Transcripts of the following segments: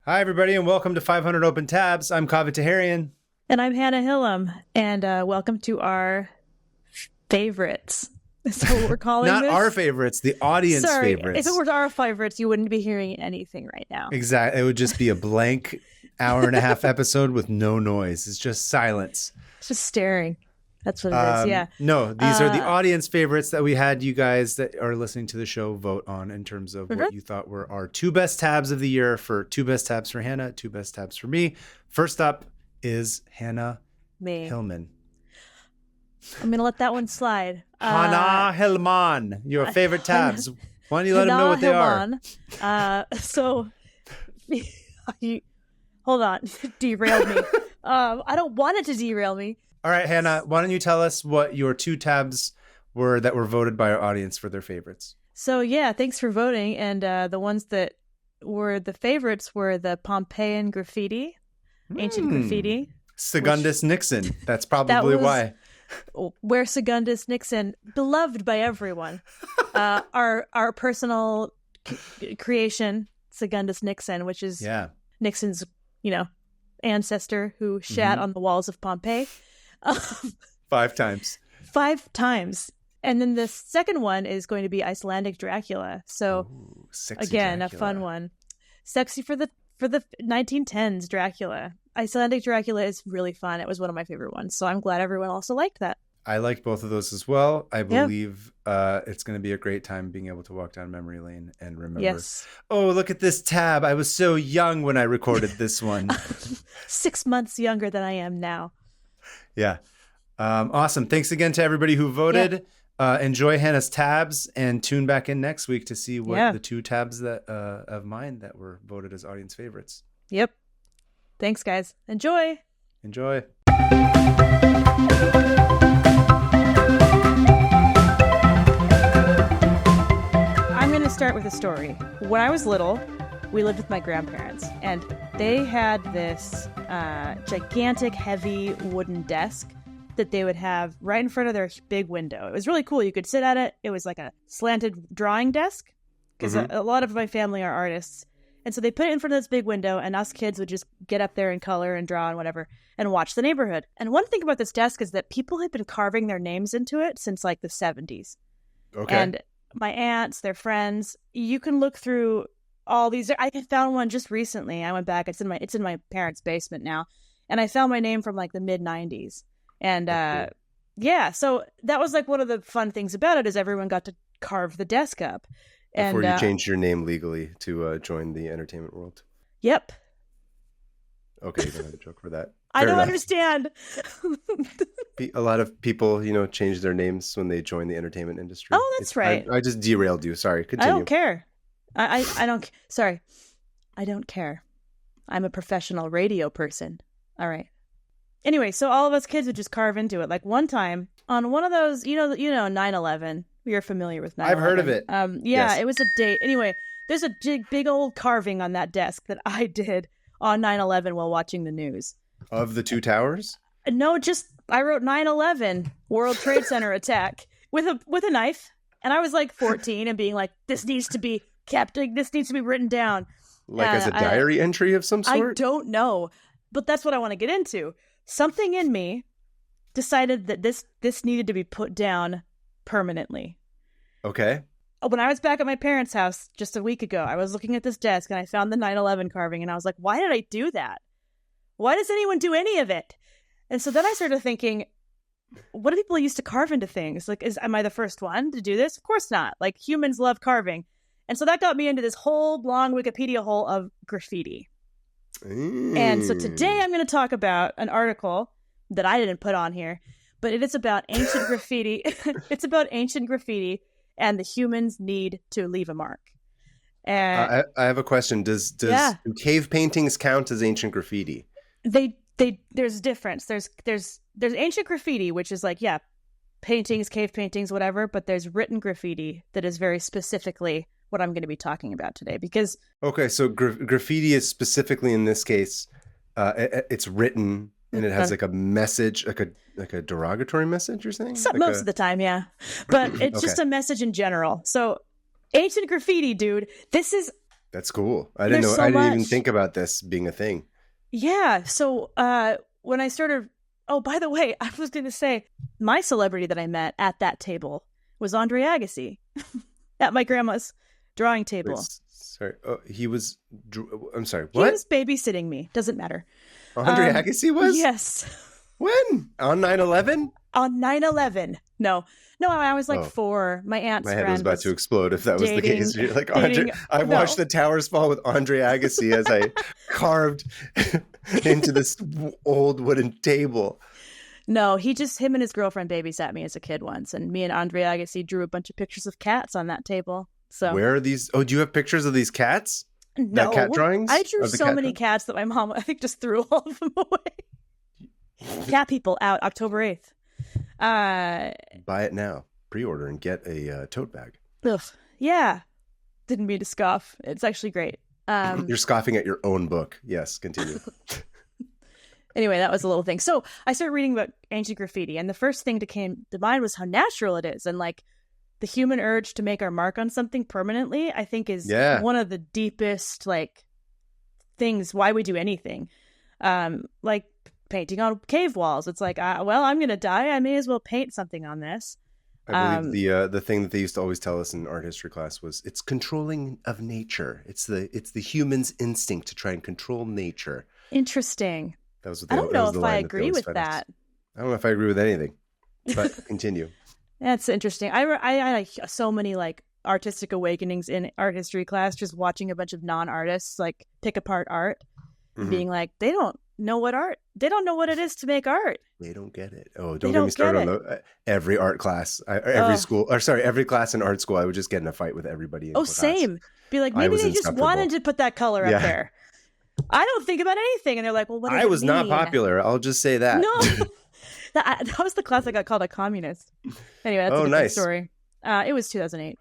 Hi, everybody, and welcome to 500 Open Tabs. I'm Kaveh Taharian. And I'm Hannah Hillam, and welcome to our favorites. So we're calling Not this... our favorites, the audience favorites. If it were our favorites, you wouldn't be hearing anything right now. Exactly. It would just be a blank hour and a half episode with no noise. It's just silence. It's just staring. That's what it is, yeah. No, these are the audience favorites that we had you guys that are listening to the show vote on in terms of what you thought were our two best tabs of the year. For two best tabs for Hannah, two best tabs for me. First up is Hannah Hillman. I'm going to let that one slide. Hannah Hillman, your favorite tabs. Why don't you let them know what they are? Hold on. Derailed me. I don't want it to derail me. All right, Hannah, why don't you tell us what your two tabs were that were voted by our audience for their favorites? So, yeah, thanks for voting. And the ones that were the favorites were the Pompeian graffiti, ancient graffiti. Secundus Nixon. That's probably why. Where Secundus Nixon, beloved by everyone. Our personal creation, Secundus Nixon, which is Nixon's, ancestor who shat on the walls of Pompeii. 5 times. 5 times. And then the second one is going to be Icelandic Dracula. So again, Dracula. A fun one. Sexy for the 1910s Dracula. Icelandic Dracula is really fun. It was one of my favorite ones. So I'm glad everyone also liked that. I liked both of those as well. I believe it's going to be a great time being able to walk down memory lane and remember, oh, look at this tab. I was so young when I recorded this one. 6 months younger than I am now. Yeah. Awesome. Thanks again to everybody who voted. Enjoy Hannah's tabs and tune back in next week to see what the two tabs that of mine that were voted as audience favorites. Yep. Thanks, guys. Enjoy. I'm going to start with a story. When I was little, we lived with my grandparents, and they had this gigantic, heavy wooden desk that they would have right in front of their big window. It was really cool. You could sit at it. It was like a slanted drawing desk, because a lot of my family are artists. And so they put it in front of this big window, and us kids would just get up there and color and draw and whatever and watch the neighborhood. And one thing about this desk is that people had been carving their names into it since like the 70s. Okay. And my aunts, their friends, you can look through all these. I found one just recently. I went back. It's in my parents' basement now. And I found my name from like the mid 90s. And so that was like one of the fun things about it is everyone got to carve the desk up. Before you changed your name legally to join the entertainment world. Yep. Okay, you don't have a joke for that. I don't understand. A lot of people, change their names when they join the entertainment industry. Oh, that's right. I just derailed you. Sorry. Continue. I don't care. I don't. Sorry. I don't care. I'm a professional radio person. All right. Anyway, so all of us kids would just carve into it. Like one time on one of those, 9/11. You're familiar with 9/11. I've heard of it. Yes. It was a date. Anyway, there's a big old carving on that desk that I did on 9/11 while watching the news. Of the two towers? No, I wrote 9/11 World Trade Center attack with a knife, and I was like 14 and being like, this needs to be kept. This needs to be written down. Like as a diary entry of some sort? I don't know, but that's what I want to get into. Something in me decided that this needed to be put down permanently. Okay. When I was back at my parents' house just a week ago, I was looking at this desk and I found the 9/11 carving, and I was like, why did I do that? Why does anyone do any of it? And so then I started thinking, what do people used to carve into things? Like, am I the first one to do this? Of course not. Like, humans love carving. And so that got me into this whole long Wikipedia hole of graffiti. And so today I'm going to talk about an article that I didn't put on here, but it is about ancient graffiti. It's about ancient graffiti and the humans need to leave a mark. And I have a question. Do cave paintings count as ancient graffiti? There's a difference. There's ancient graffiti, which is like, paintings, cave paintings, whatever, but there's written graffiti that is very specifically what I'm going to be talking about today. Because so graffiti is specifically in this case, it's written and it has like a message, like a derogatory message. You're saying most of the time, yeah, but it's just a message in general. So ancient graffiti, dude, this is That's cool. I didn't There's know. so I didn't even much. think about this being a thing. Yeah. So when I started, oh, by the way, I was going to say my celebrity that I met at that table was Andre Agassi at my grandma's drawing table. Wait, sorry. Oh, he was. I'm sorry. He What? was babysitting me. Doesn't matter. Andre Agassi was? Yes. When? On 9/11? On 9/11. No, I was like Oh. 4. My aunt's My friend head was about to explode if that was the case. You're like, dating- I watched the towers fall with Andre Agassi as I carved into this old wooden table. No, him and his girlfriend babysat me as a kid once, and me and Andre Agassi drew a bunch of pictures of cats on that table. So Where are these? Oh, do you have pictures of these cats? no, The cat drawings? I drew Of the so cat many drawings? cats that my mom, I think, just threw all of them away. Cat People out October 8th. Buy it now. Pre-order and get a tote bag. Ugh, yeah. Didn't mean to scoff. It's actually great. You're scoffing at your own book. Yes, continue. Anyway, that was a little thing. So I started reading about ancient graffiti, and the first thing that came to mind was how natural it is, and like the human urge to make our mark on something permanently, I think is one of the deepest like things why we do anything. Like painting on cave walls. It's like, well, I'm gonna die. I may as well paint something on this. I believe the thing that they used to always tell us in art history class was it's controlling of nature. It's the human's instinct to try and control nature. Interesting. That was what I don't know if I agree with that. I don't know if I agree with anything, but continue. That's interesting. I had so many like artistic awakenings in art history class, just watching a bunch of non-artists like pick apart art, and being like, they don't know what it is to make art. They don't get it. Oh, don't get me started on every art class, every class in art school. I would just get in a fight with everybody. In Same. Be like, maybe they just wanted to put that color up there. I don't think about anything, and they're like, well, what does it was mean? not popular. I'll just say that. No. That was the class I got called a communist. Anyway, that's a different story. It was 2008.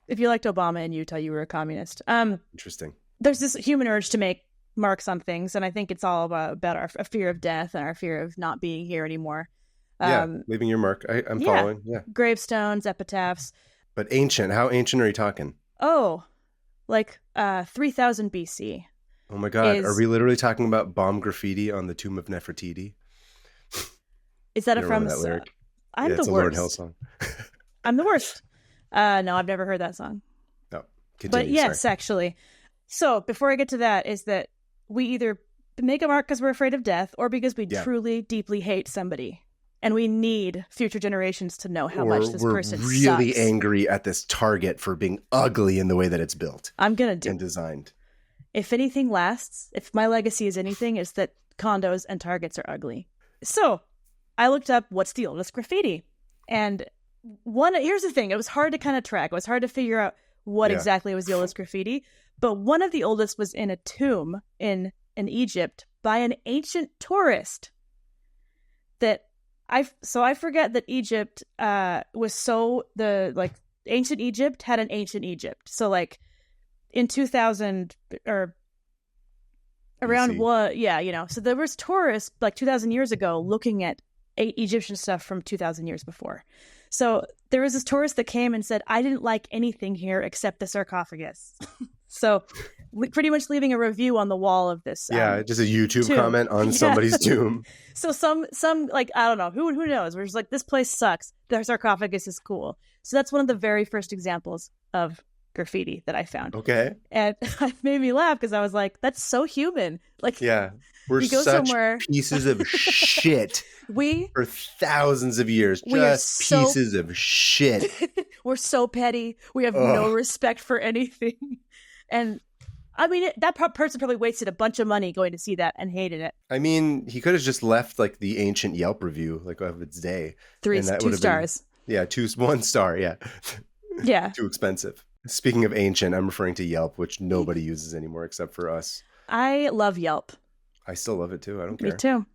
If you liked Obama in Utah, you were a communist. Interesting. There's this human urge to make marks on things, and I think it's all about our fear of death and our fear of not being here anymore. Leaving your mark. I'm following. Yeah. Gravestones, epitaphs. But ancient. How ancient are you talking? Oh, like 3000 BC. Oh my God. Are we literally talking about bomb graffiti on the tomb of Nefertiti? Is that from that lyric? I'm the it's worst. a Lauryn Hill song. I'm the worst. No, I've never heard that song. No, continue, but yes, actually. So before I get to that, is that we either make a mark because we're afraid of death, or because we truly, deeply hate somebody, and we need future generations to know how much this person sucks. We're really angry at this target for being ugly in the way that it's built. I'm gonna do and designed. If anything lasts, if my legacy is anything, is that condos and targets are ugly. So I looked up what's the oldest graffiti. And here's the thing, it was hard to kind of track. It was hard to figure out what exactly was the oldest graffiti. But one of the oldest was in a tomb in Egypt by an ancient tourist. I forget that Egypt ancient Egypt had an ancient Egypt. So like in 2000 or around what, so there was tourists like 2,000 years ago looking at Egyptian stuff from 2,000 years before. So there was this tourist that came and said, I didn't like anything here except the sarcophagus. So pretty much leaving a review on the wall of this. Just a YouTube comment on somebody's tomb. So some like, I don't know, who knows? We're just like, this place sucks. The sarcophagus is cool. So that's one of the very first examples of graffiti that I found. Okay. And it made me laugh because I was like, that's so human. Like, we're you go such somewhere, pieces of shit. For thousands of years, just pieces of shit. We're so petty. We have no respect for anything. And I mean, that person probably wasted a bunch of money going to see that and hated it. I mean, he could have just left like the ancient Yelp review, like of its day. 2 stars. 1 star. Yeah. Yeah. Too expensive. Speaking of ancient, I'm referring to Yelp, which nobody uses anymore except for us. I love Yelp. I still love it too. I don't care. Me too.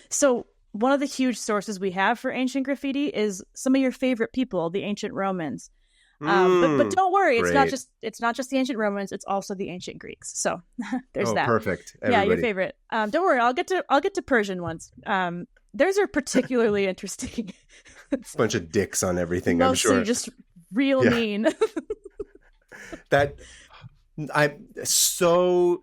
So one of the huge sources we have for ancient graffiti is some of your favorite people, the ancient Romans. But don't worry, it's not just the ancient Romans, it's also the ancient Greeks. So there's that. Perfect. Everybody. Yeah, your favorite. Don't worry, I'll get to Persian ones. Theirs are particularly interesting. Bunch of dicks on everything, Mostly I'm sure. just real mean. That I'm so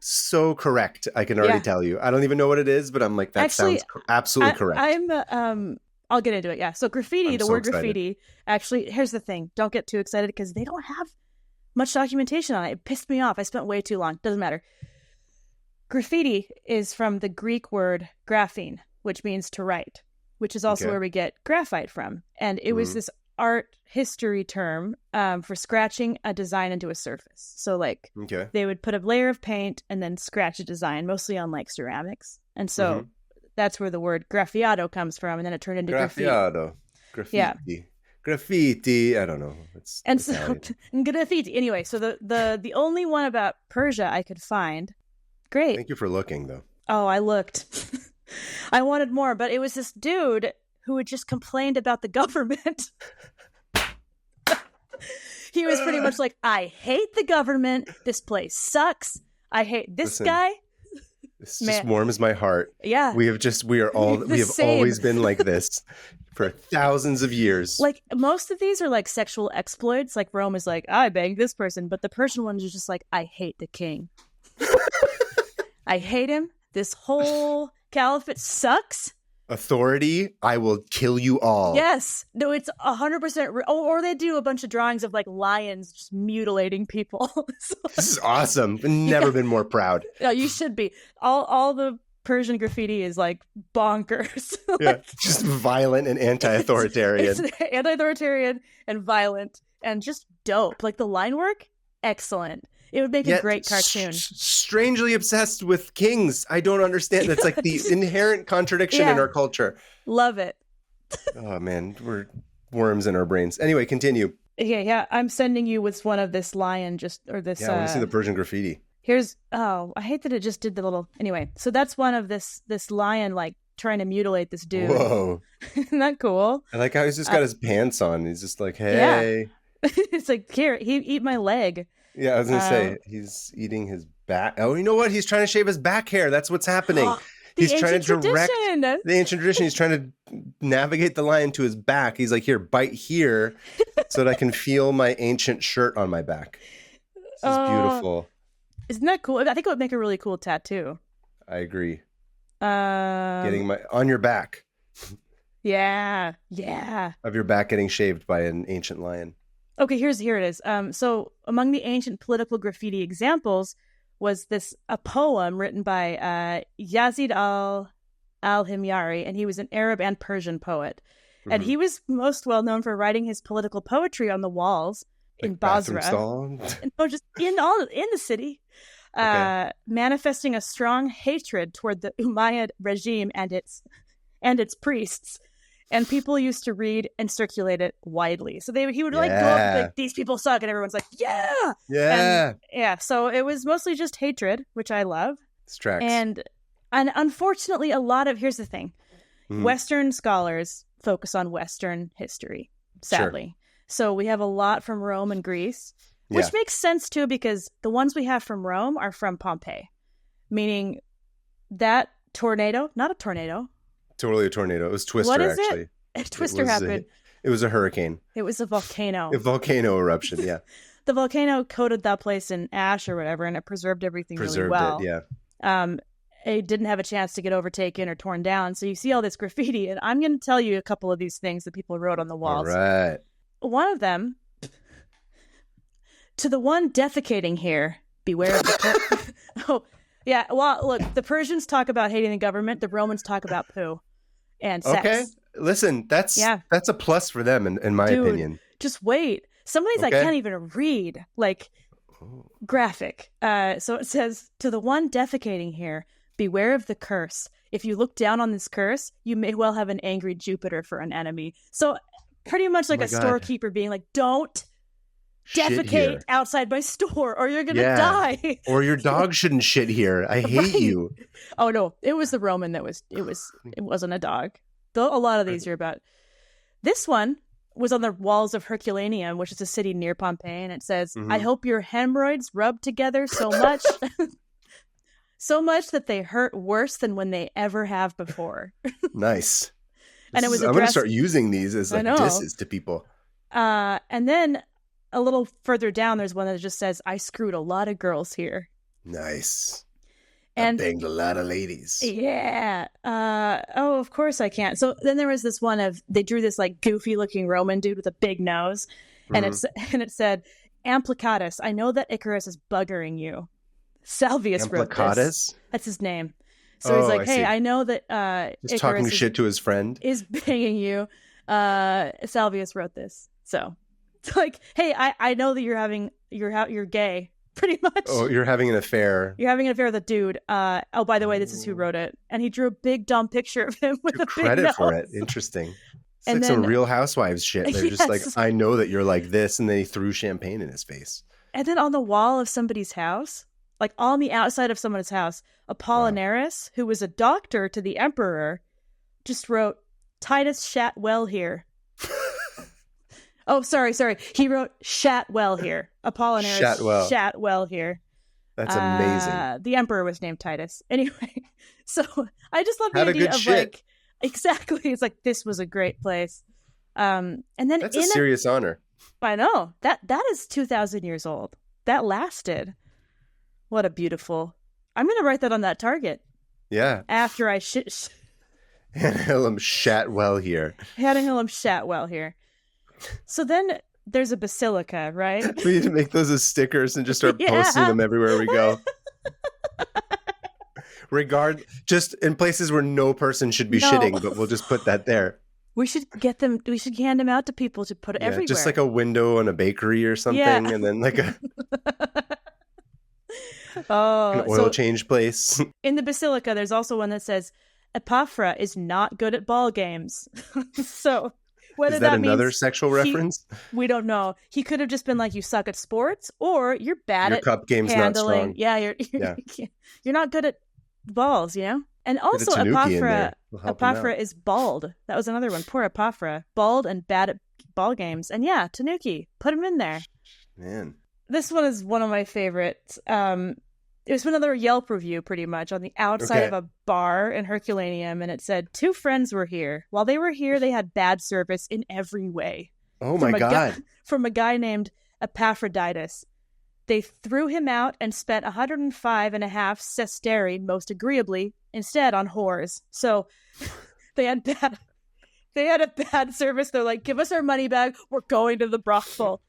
correct. I can already tell you. I don't even know what it is, but I'm like, that Actually, sounds absolutely correct. I'll get into it. Yeah. So graffiti, the word excited. graffiti, actually, here's the thing. Don't get too excited because they don't have much documentation on it. It pissed me off. I spent way too long. Doesn't matter. Graffiti is from the Greek word graphene, which means to write, which is also where we get graphite from. And it was this art history term for scratching a design into a surface. So like they would put a layer of paint and then scratch a design, mostly on like ceramics. And so that's where the word graffiato comes from, and then it turned into graffiti. Graffiti. Yeah. Graffiti. I don't know. It's and Italian. So graffiti. Anyway, so the only one about Persia I could find. Great. Thank you for looking, though. Oh, I looked. I wanted more, but it was this dude who had just complained about the government. He was pretty much like, I hate the government. This place sucks. I hate this guy. This just warms my heart. Yeah. We have always been like this for thousands of years. Like most of these are like sexual exploits. Like Rome is like, I banged this person, but the Persian ones are just like, I hate the king. I hate him. This whole caliphate sucks. Authority, I will kill you all. Yes. No, it's 100%. Or they do a bunch of drawings of like lions just mutilating people. So, this is awesome. I've never been more proud. No, you should be. All the Persian graffiti is like bonkers. Like, just violent and anti-authoritarian. It's anti-authoritarian and violent and just dope. Like the line work, excellent. It would make a great cartoon. Strangely obsessed with kings. I don't understand. That's like the inherent contradiction in our culture. Love it. Oh, man. We're worms in our brains. Anyway, continue. Yeah. I'm sending you with one of this lion I want to see the Persian graffiti. I hate that it just did the little... Anyway, so that's one of this lion, like, trying to mutilate this dude. Whoa. Isn't that cool? I like how he's just got his pants on. He's just like, hey. Yeah. It's like, here, eat my leg. Yeah, I was going to say, he's eating his back. Oh, you know what? He's trying to shave his back hair. That's what's happening. He's trying to direct the ancient tradition. He's trying to navigate the lion to his back. He's like, here, bite here so that I can feel my ancient shirt on my back. This is beautiful. Isn't that cool? I think it would make a really cool tattoo. I agree. Getting on your back. Yeah. Of your back getting shaved by an ancient lion. Okay, here it is. So among the ancient political graffiti examples was a poem written by Yazid al-Himyari, and he was an Arab and Persian poet. And he was most well known for writing his political poetry on the walls in Basra. No, just in the city, manifesting a strong hatred toward the Umayyad regime and its priests. And people used to read and circulate it widely. So he would like go up and like, these people suck, and everyone's like, yeah. So it was mostly just hatred, which I love. This tracks. And unfortunately, here's the thing: Western scholars focus on Western history, sadly. Sure. So we have a lot from Rome and Greece, which makes sense too, because the ones we have from Rome are from Pompeii, meaning that tornado, not a tornado. Totally a tornado. It was Twister, what is actually. A Twister happened. It was a hurricane. It was a volcano. A volcano eruption, yeah. The volcano coated that place in ash or whatever, and it preserved everything really well. It didn't have a chance to get overtaken or torn down. So you see all this graffiti, and I'm going to tell you a couple of these things that people wrote on the walls. All right. One of them, to the one defecating here, beware of the... Oh, yeah, well, look, the Persians talk about hating the government. The Romans talk about poo and sex. Okay, listen, that's a plus for them, in my opinion. Just wait. Some of these I can't even read, like graphic. So it says, to the one defecating here, beware of the curse. If you look down on this curse, you may well have an angry Jupiter for an enemy. So pretty much like storekeeper being like, don't defecate outside my store or you're gonna die. Or your dog shouldn't shit here. I hate you. Oh no, it was the Roman it wasn't a dog. Though a lot of these are about. This one was on the walls of Herculaneum, which is a city near Pompeii, and it says, I hope your hemorrhoids rub together so much that they hurt worse than when they ever have before. Nice. And it was I'm gonna start using these as like disses to people. And then a little further down, there's one that just says, I screwed a lot of girls here. Nice. And I banged a lot of ladies. Yeah. Oh, of course I can't. So then there was this one of, they drew this like goofy looking Roman dude with a big nose. And it said, Amplicatus, I know that Icarus is buggering you. Salvius wrote this. That's his name. So he's like, hey, I know that just Icarus talking shit to his friend is banging you. Salvius wrote this. So it's like, hey, I know that you're gay. Pretty much. Oh, you're having an affair. You're having an affair with a dude. Oh, by the way, this is who wrote it. And he drew a big dumb picture of him with a big credit nose. for it. Interesting. It's and like then, some Real Housewives shit. They're just like, I know that you're like this. And then he threw champagne in his face. And then on the wall of somebody's house, like on the outside of someone's house, Apollinaris, who was a doctor to the emperor, just wrote, Titus shat well here. Oh, sorry. He wrote shat well here. Apollinaris shat well here. That's amazing. The emperor was named Titus. Anyway, so I just love the idea of like, exactly. It's like, this was a great place. And then that's a serious honor. I know. That is 2,000 years old. That lasted. What a beautiful. I'm going to write that on that target. Yeah. After I Hannahillum shat well here. Hannahillum shat well here. So then there's a basilica, right? We need to make those as stickers and just start posting them everywhere we go. Just in places where no person should be shitting, but we'll just put that there. We should get them. We should hand them out to people to put everywhere. Just like a window on a bakery or something, and then like an oil change place. In the basilica, there's also one that says, Epaphra is not good at ball games. So whether is that means another sexual reference? We don't know. He could have just been like, you suck at sports, or you're bad at cup game's handling. Not strong. Yeah, you're not good at balls, you know? And also Epaphra is bald. That was another one. Poor Epaphra. Bald and bad at ball games. And yeah, Tanuki. Put him in there. Man. This one is one of my favorites. It was another Yelp review, pretty much, on the outside of a bar in Herculaneum, and it said, 2 friends were here. While they were here, they had bad service in every way. Oh, my God. From a guy named Epaphroditus. They threw him out and spent 105.5 sestertii, most agreeably, instead on whores. So they had a bad service. They're like, give us our money back. We're going to the brothel.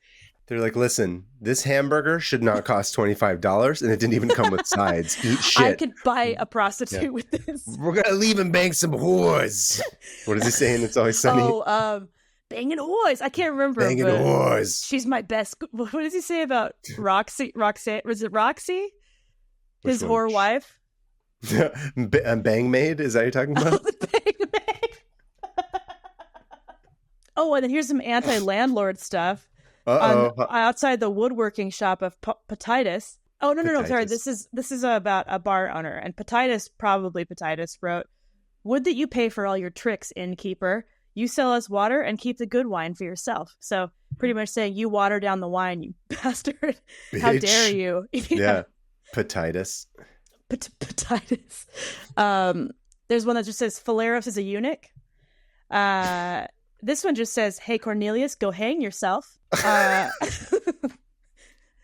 They're like, listen, this hamburger should not cost $25, and it didn't even come with sides. Eat shit. I could buy a prostitute with this. We're going to leave and bang some whores. What is he saying? It's Always Sunny. Banging whores. I can't remember. Banging whores. She's my best. What does he say about Roxy? Was it Roxy? His whore wife? Bang maid? Is that what you're talking about? The bang maid. And then here's some anti-landlord stuff. Outside the woodworking shop of Petitus. Oh, no, sorry. This is about a bar owner. And Petitus wrote, would that you pay for all your tricks, innkeeper. You sell us water and keep the good wine for yourself. So pretty much saying, you water down the wine, you bastard. Bitch. How dare you? Yeah. Petitus. Petitus. There's one that just says, Phalaris is a eunuch. This one just says, hey, Cornelius, go hang yourself.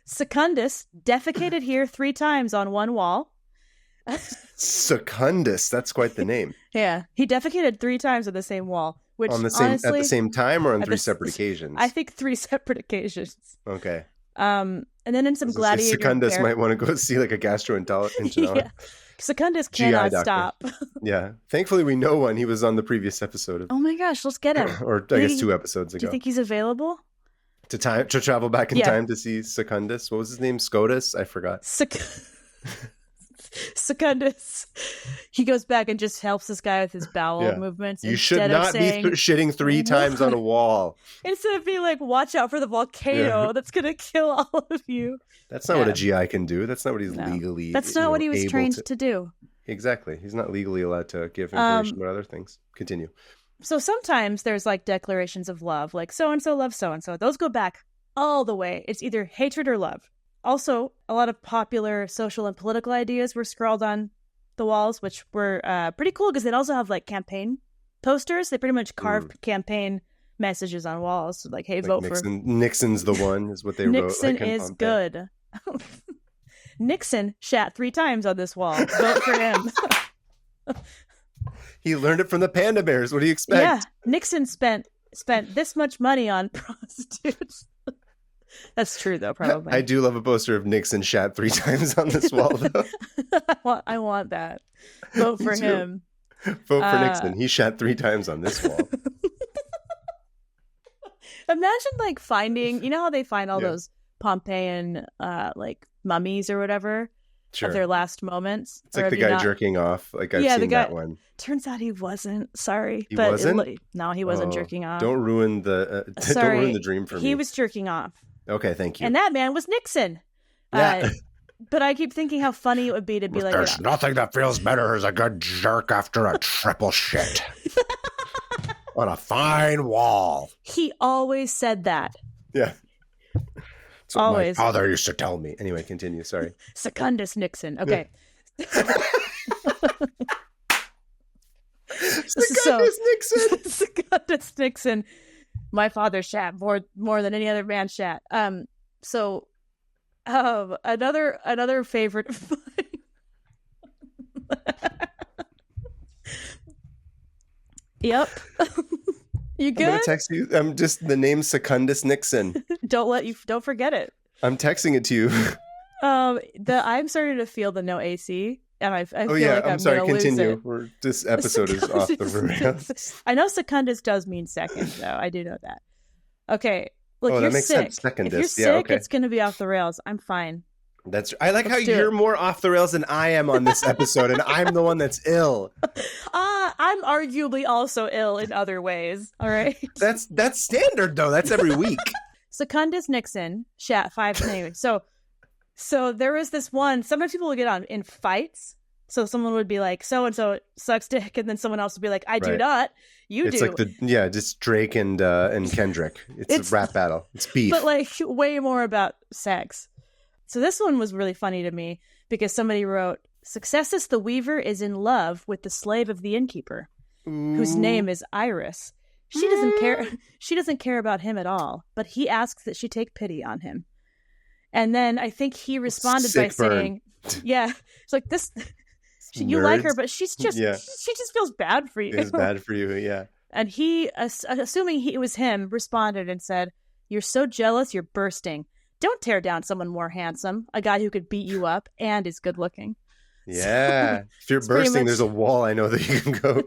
Secundus defecated here 3 times on one wall. Secundus, that's quite the name. Yeah, he defecated 3 times on the same wall. Which at the same time or on 3 separate occasions? I think 3 separate occasions. Okay. And then in some gladiator. Secundus might want to go see like a gastroenterologist. Yeah. Secundus cannot stop. Yeah. Thankfully, we know one. He was on the previous episode. Oh my gosh, let's get him. Or I guess 2 episodes ago. Do you think he's available? To travel back in time to see Secundus? What was his name? Scotus? I forgot. Secundus. He goes back and just helps this guy with his bowel movements. You should not be shitting 3 times on a wall. Instead of being like, watch out for the volcano that's going to kill all of you. That's not what a GI can do. That's not what he's legally. That's not what he was trained to do. Exactly. He's not legally allowed to give information about other things. Continue. So sometimes there's like declarations of love, like so-and-so loves so-and-so. Those go back all the way. It's either hatred or love. Also, a lot of popular social and political ideas were scrawled on the walls, which were pretty cool because they'd also have like campaign posters. They pretty much carved campaign messages on walls, like, "Hey, vote for Nixon's the one," is what they wrote. Nixon is good. Nixon shat 3 times on this wall. Vote for him. He learned it from the panda bears. What do you expect? Yeah, Nixon spent this much money on prostitutes. That's true, though, probably. I do love a poster of Nixon shat 3 times on this wall, though. I want that. Vote for him. Vote for Nixon. He shat 3 times on this wall. Imagine, like, finding, you know how they find all those Pompeian, like, mummies or whatever of their last moments? It's like the guy jerking off. Like, I've seen that one. Turns out he wasn't. Sorry. He wasn't? No, he wasn't jerking off. Don't ruin the don't ruin the dream for me. He was jerking off. Okay, thank you. And that man was Nixon. Yeah. But I keep thinking how funny it would be to be like, there's nothing that feels better as a good jerk after a triple shit on a fine wall. He always said that. Yeah. That's what always. My father used to tell me. Anyway, continue. Sorry. Secundus Nixon. Okay. Secundus Nixon. Secundus Nixon. My father shat more than any other man shat. So another favorite of mine. Yep. You good? I'm gonna text you. Just the name Secundus Nixon. Don't forget it. I'm texting it to you. I'm starting to feel the no AC, and I feel like I'm sorry. gonna Continue. lose it. This episode is off the rails. I know Secundus does mean second, though. I do know that. Okay. Look, you're that makes sick. sense. Secondus. If you're sick, it's going to be off the rails. I'm fine. I like how you're more off the rails than I am on this episode, and I'm the one that's ill. I'm arguably also ill in other ways. All right. That's standard, though. That's every week. Secundus Nixon shat 5 names. So there was this one. Sometimes people would get on in fights. So someone would be like, "So and so sucks dick," and then someone else would be like, "I do not. You it's do." It's like just Drake and Kendrick. It's a rap battle. It's beef. But like way more about sex. So this one was really funny to me because somebody wrote, "Successus the Weaver is in love with the slave of the innkeeper, whose name is Iris. She doesn't care. She doesn't care about him at all, but he asks that she take pity on him." And then I think he responded by saying, "Yeah, it's like this. You like her, but she just feels bad for you. It's bad for you, yeah." And he, assuming it was him, responded and said, "You're so jealous, you're bursting. Don't tear down someone more handsome, a guy who could beat you up and is good looking." Yeah. So, if you're bursting, there's a wall I know that you can go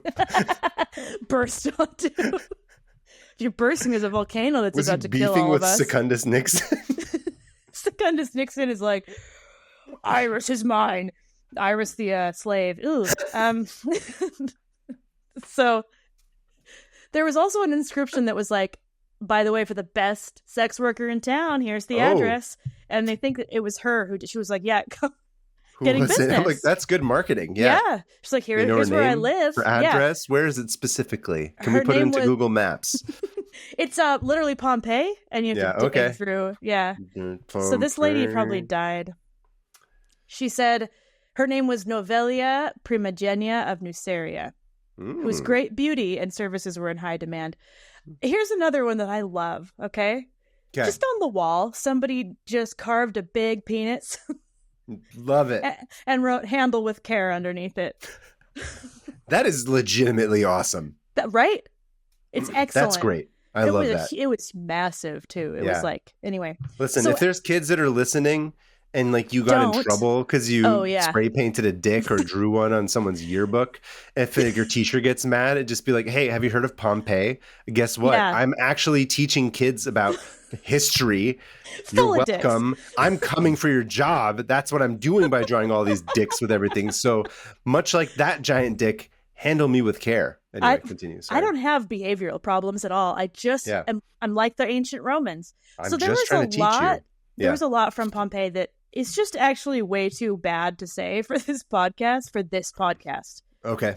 burst onto. If you're bursting, there's a volcano that's about to kill all of us. Was he beefing with Secundus Nixon? Secundus Nixon is like, "Iris is mine. Iris the slave." Ooh. So there was also an inscription that was like, "By the way, for the best sex worker in town, here's the address." And they think that it was her who she was like, "Yeah, getting business." I'm like, that's good marketing. Yeah. She's like, here's where I live. Her address. Where is it specifically? Can we put it into Google Maps? It's literally Pompeii, and you have to dig through. Yeah. So this lady probably died. She said her name was Novelia Primigenia of Nuceria, whose great beauty and services were in high demand. Here's another one that I love, okay? Just on the wall, somebody just carved a big penis. Love it. And wrote "handle with care" underneath it. That is legitimately awesome. Right? It's excellent. That's great. I love that. It was massive, too. It was like, anyway. Listen, if there's kids that are listening and like you got in trouble because you spray painted a dick or drew one on someone's yearbook, if like, your teacher gets mad, it'd just be like, "Hey, have you heard of Pompeii? Guess what? Yeah. I'm actually teaching kids about history. You're welcome. I'm coming for your job. That's what I'm doing by drawing all these dicks with everything." So much like that giant dick, handle me with care. Anyway, continue. Sorry. I don't have behavioral problems at all. I just I'm like the ancient Romans. So there was a lot. There was a lot from Pompeii that is just actually way too bad to say for this podcast. Okay.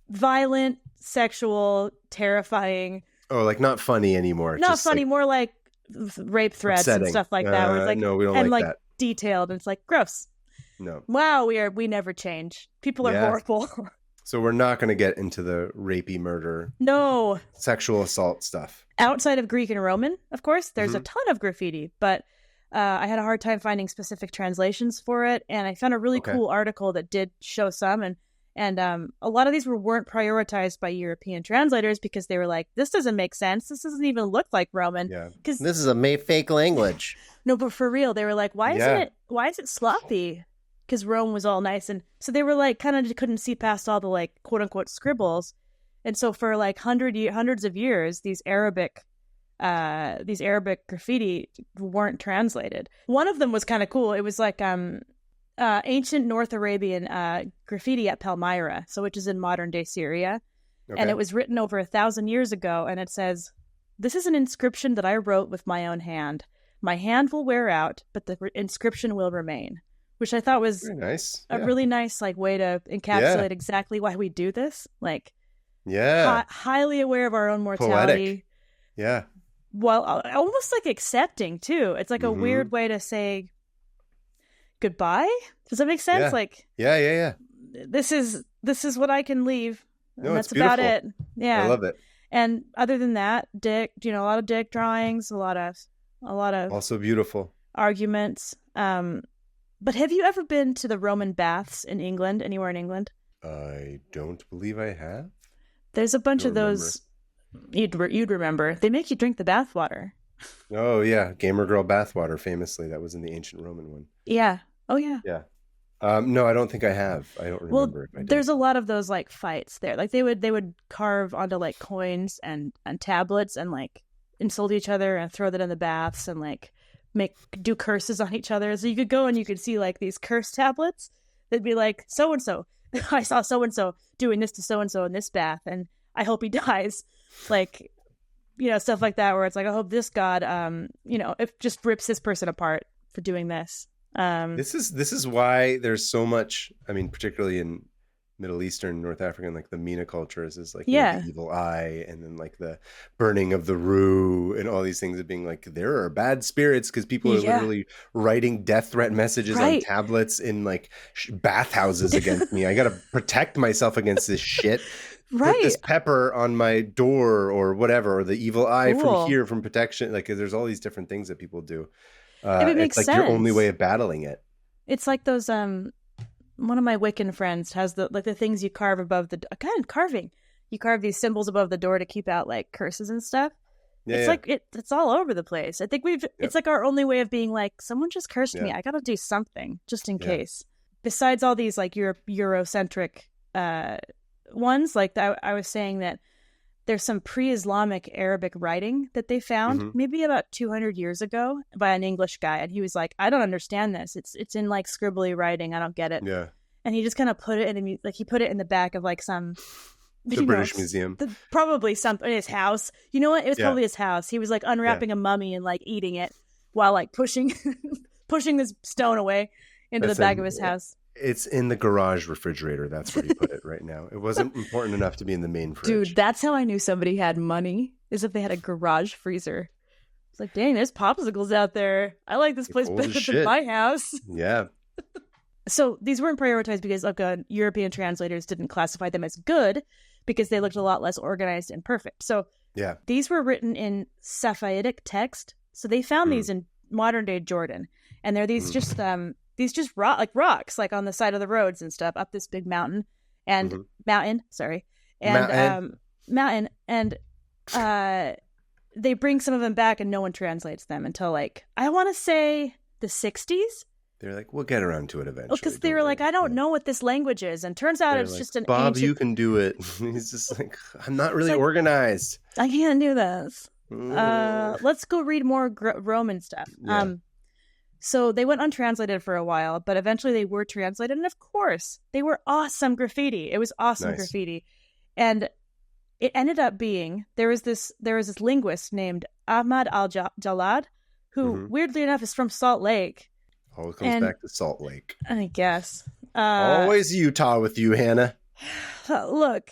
Violent, sexual, terrifying. Oh, like not funny anymore. Not funny, like, more like rape threats and stuff like that. Where it's like, no, we don't and like like that. Detailed, and it's like gross. No. Wow, we never change. People are horrible. So we're not going to get into the rapey murder, no sexual assault stuff. Outside of Greek and Roman, of course, there's a ton of graffiti, but I had a hard time finding specific translations for it, and I found a really cool article that did show some, and a lot of these weren't prioritized by European translators because they were like, this doesn't make sense. This doesn't even look like Roman. Yeah. This is a fake language. No, but for real, they were like, why is it sloppy? Because Rome was all nice, and so they were like kind of couldn't see past all the like quote unquote scribbles, and so for like hundreds of years, these Arabic graffiti weren't translated. One of them was kind of cool. It was like ancient North Arabian graffiti at Palmyra, so which is in modern day Syria, and it was written over 1,000 years ago, and it says, "This is an inscription that I wrote with my own hand. My hand will wear out, but the inscription will remain." Which I thought was a really nice like way to encapsulate exactly why we do this. Like, highly aware of our own mortality. Poetic. Yeah. Well, almost like accepting too. It's like a weird way to say goodbye. Does that make sense? Yeah. Like, yeah. This is what I can leave. And No, that's it's beautiful. about it. Yeah. I love it. And other than that, dick, a lot of dick drawings, a lot of Also beautiful arguments. But have you ever been to the Roman baths in England, anywhere in England? I don't believe I have. There's a bunch of those you'd remember. They make you drink the bath water. Oh, yeah. Gamer Girl bathwater, famously. That was in the ancient Roman one. Yeah. Oh, yeah. Yeah. No, I don't think I have. I don't remember if I did. There's a lot of those like fights there. Like they would carve onto like coins and tablets and like insult each other and throw that in the baths and like do curses on each other. So you could go and you could see like these curse tablets that'd be like, so and so, I saw so and so doing this to so and so in this bath, and I hope he dies. Like, stuff like that, where it's like, I hope this god, it just rips this person apart for doing this. This is why there's so much. I mean, particularly in Middle Eastern, North African, like the Mina cultures is like the evil eye, and then like the burning of the rue and all these things of being like, there are bad spirits because people are literally writing death threat messages on tablets in like bathhouses against me. I got to protect myself against this shit. Put this pepper on my door or whatever, or the evil eye from here from protection. Like there's all these different things that people do. It makes it's like sense. your only way of battling it. It's like those one of my Wiccan friends has the things you carve above the carving. You carve these symbols above the door to keep out like curses and stuff. It's like it's all over the place. I think it's like our only way of being like, someone just cursed me. I got to do something just in case. Besides all these like Eurocentric ones, like I was saying that there's some pre-Islamic Arabic writing that they found maybe about 200 years ago by an English guy. And he was like, I don't understand this. It's in like scribbly writing. I don't get it. Yeah. And he just kind of put it in, like he put it in the back of like some... The British Museum. Probably something in his house. You know what? It was probably his house. He was like unwrapping a mummy and like eating it while like pushing this stone away into the back of his house. It's in the garage refrigerator. That's where he put it right now. It wasn't important enough to be in the main fridge. Dude, that's how I knew somebody had money, is if they had a garage freezer. It's like, dang, there's popsicles out there. I like this place better than my house. Yeah. So these weren't prioritized because European translators didn't classify them as good because they looked a lot less organized and perfect. So these were written in Safavidic text. So they found these in modern day Jordan. And they're these rocks like on the side of the roads and stuff up this big mountain and mountain. They bring some of them back and no one translates them until like, I want to say the 60s. They're like, we'll get around to it eventually. Because they were like, I don't know what this language is. And turns out it's like, just an Bob, ancient... you can do it. He's just like, I'm not really organized. I can't do this. Let's go read more Roman stuff. Yeah. So they went untranslated for a while, but eventually they were translated. And of course, they were awesome graffiti. It was awesome graffiti. And it ended up being, there was this linguist named Ahmad al-Jalad, who weirdly enough is from Salt Lake. Oh, it comes back to Salt Lake. I guess. Always Utah with you, Hannah. Look.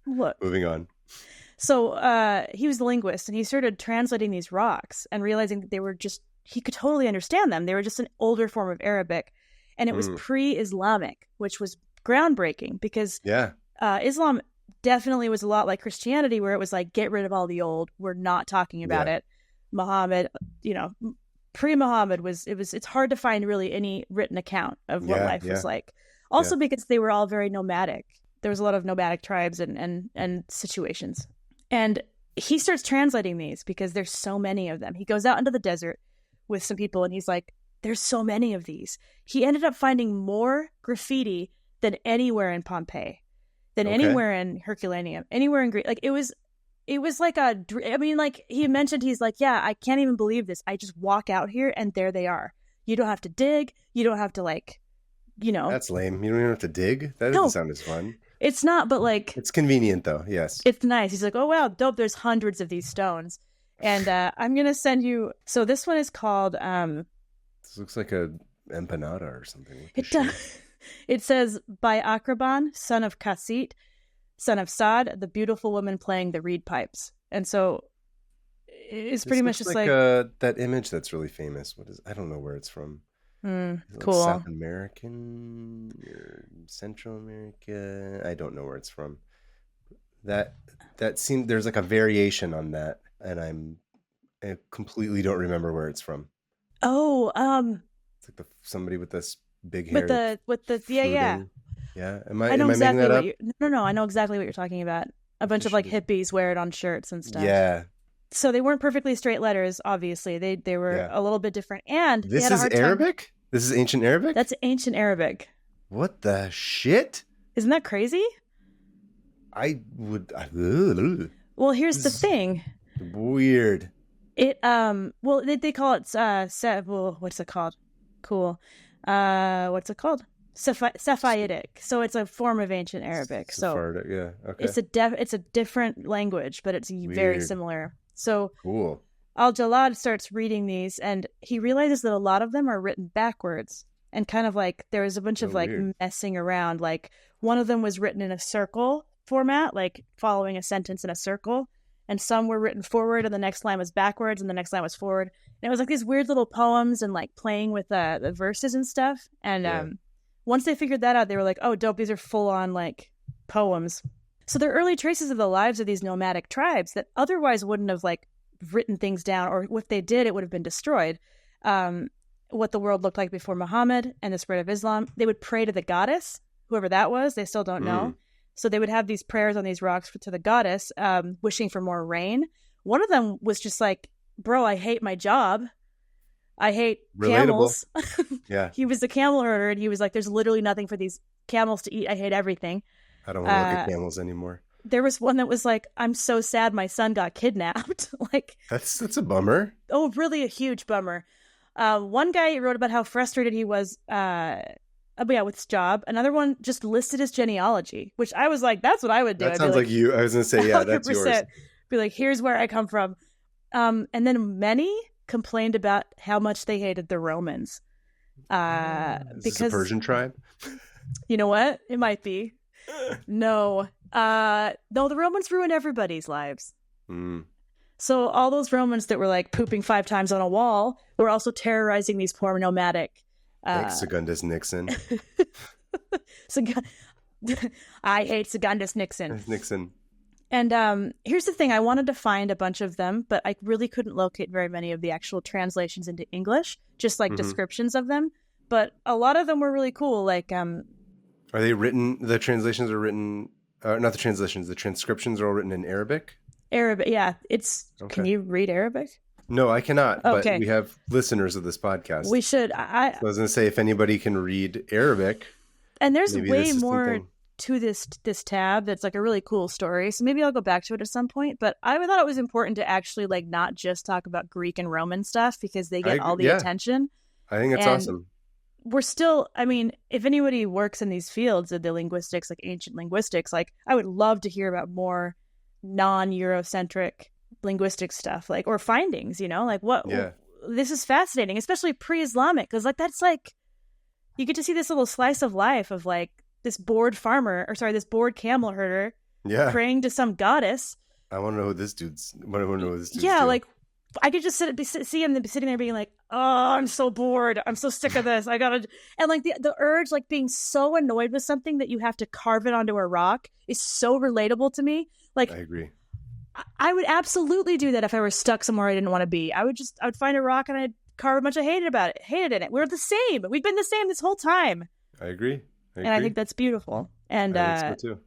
Moving on. So he was the linguist, and he started translating these rocks and realizing that they were just, he could totally understand them. They were just an older form of Arabic, and it was pre-Islamic, which was groundbreaking because Islam definitely was a lot like Christianity, where it was like, get rid of all the old. We're not talking about it. Muhammad, pre-Muhammad it's hard to find really any written account of what life was like. Also because they were all very nomadic. There was a lot of nomadic tribes and situations. And he starts translating these because there's so many of them. He goes out into the desert with some people and he's like, there's so many of these. He ended up finding more graffiti than anywhere in Pompeii, than anywhere in Herculaneum, anywhere in Greece. Like it was like he mentioned, he's like, yeah, I can't even believe this. I just walk out here and there they are. You don't have to dig. You don't have to That's lame. You don't even have to dig? That doesn't sound as fun. It's not, but like... It's convenient though, yes. It's nice. He's like, oh wow, dope, there's hundreds of these stones. And I'm going to send you... So this one is called... This looks like a empanada or something. It does. It says, by Akraban, son of Kasit, son of Saad, the beautiful woman playing the reed pipes. And so it's pretty much just like that image that's really famous. I don't know where it's from. Cool. South American or Central America. I don't know where it's from. That seemed, there's like a variation on that, and I completely don't remember where it's from. Oh, it's like somebody with this big hair with the yeah. Am I making that up? No, I know exactly what you're talking about. A bunch of like hippies wear it on shirts and stuff. Yeah. So they weren't perfectly straight letters, obviously. They were a little bit different. And this is Arabic? This is ancient Arabic? That's ancient Arabic. What the shit? Isn't that crazy? Well, here's the thing. Weird. It they call it what's it called? Cool. What's it called? Safayidic. So it's a form of ancient Arabic. Sephardic, so okay. It's a different language, but it's very similar. So cool. Al-Jalad starts reading these, and he realizes that a lot of them are written backwards, and kind of like there was a bunch of like messing around. Like one of them was written in a circle format, like following a sentence in a circle, and some were written forward, and the next line was backwards, and the next line was forward. And it was like these weird little poems and like playing with the verses and stuff. And once they figured that out, they were like, oh, dope, these are full on like poems. So they're early traces of the lives of these nomadic tribes that otherwise wouldn't have like written things down, or if they did, it would have been destroyed. What the world looked like before Muhammad and the spread of Islam. They would pray to the goddess, whoever that was. They still don't know. So they would have these prayers on these rocks to the goddess, wishing for more rain. One of them was just like, bro, I hate my job. I hate camels. Yeah. He was a camel herder, and he was like, there's literally nothing for these camels to eat. I hate everything. I don't want to look at camels anymore. There was one that was like, I'm so sad my son got kidnapped. Like, that's a bummer. Oh, really a huge bummer. One guy wrote about how frustrated he was with his job. Another one just listed his genealogy, which I was like, that's what I would do. That sounds like you. I was going to say, yeah, that's yours. Be like, here's where I come from. And then many complained about how much they hated the Romans. Is this a Persian tribe? You know what? It might be. No, the Romans ruined everybody's lives. So all those Romans that were like pooping 5 times on a wall were also terrorizing these poor nomadic. Thanks, Secundus Nixon. I hate Secundus Nixon. Nixon. And here's the thing. I wanted to find a bunch of them, but I really couldn't locate very many of the actual translations into English, just like descriptions of them. But a lot of them were really cool. Like, are they written? The translations are written. Not the translations. The transcriptions are all written in Arabic. Arabic, yeah. It's. Okay. Can you read Arabic? No, I cannot. Okay. But we have listeners of this podcast. We should. So I was going to say, if anybody can read Arabic, and there's way more to this tab that's like a really cool story. So maybe I'll go back to it at some point. But I thought it was important to actually like not just talk about Greek and Roman stuff because they get all the attention. I think it's awesome. We're still, I mean, if anybody works in these fields of the linguistics, like ancient linguistics, like I would love to hear about more non-Eurocentric linguistic stuff, like, or findings, you know, like this is fascinating, especially pre-Islamic, because like that's like you get to see this little slice of life of like this bored camel herder praying to some goddess. I want to know who this dude's yeah, like I could just see him sitting there being like, I'm so bored. I'm so sick of this. I gotta, and like the urge, like being so annoyed with something that you have to carve it onto a rock is so relatable to me. Like, I agree. I would absolutely do that if I were stuck somewhere I didn't want to be. I would find a rock and I'd carve a bunch I hated in it. We're the same. We've been the same this whole time. I agree. And I think that's beautiful. And I think so too.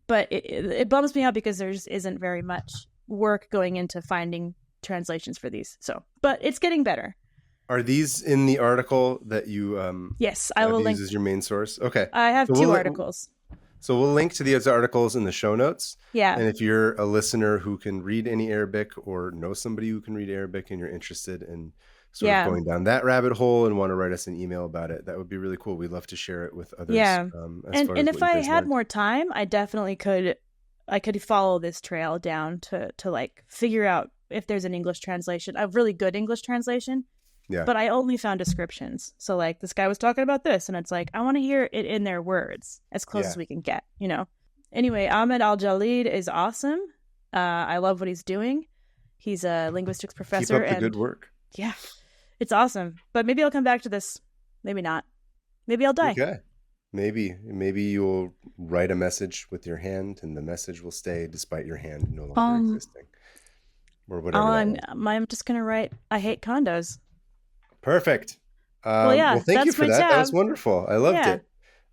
But it bums me out because there just isn't very much work going into finding translations for these. So, but it's getting better. Are these in the article that you yes, I will link as your main source? Okay. I have two articles. So we'll link to these articles in the show notes. Yeah. And if you're a listener who can read any Arabic or know somebody who can read Arabic and you're interested in sort of going down that rabbit hole and want to write us an email about it, that would be really cool. We'd love to share it with others. Yeah. And if I had more time, I definitely could. I could follow this trail down to like figure out if there's an English translation, a really good English translation. Yeah. But I only found descriptions. So like this guy was talking about this and it's like, I want to hear it in their words as close as we can get, you know? Anyway, Ahmed Al-Jalid is awesome. I love what he's doing. He's a linguistics professor. Keep up the good work. Yeah, it's awesome. But maybe I'll come back to this. Maybe not. Maybe I'll die. Okay. Maybe you'll write a message with your hand and the message will stay despite your hand no longer existing. Or whatever. I'm just going to write, I hate condos. Perfect. Well, thank you for that. Tab. That was wonderful. I loved it.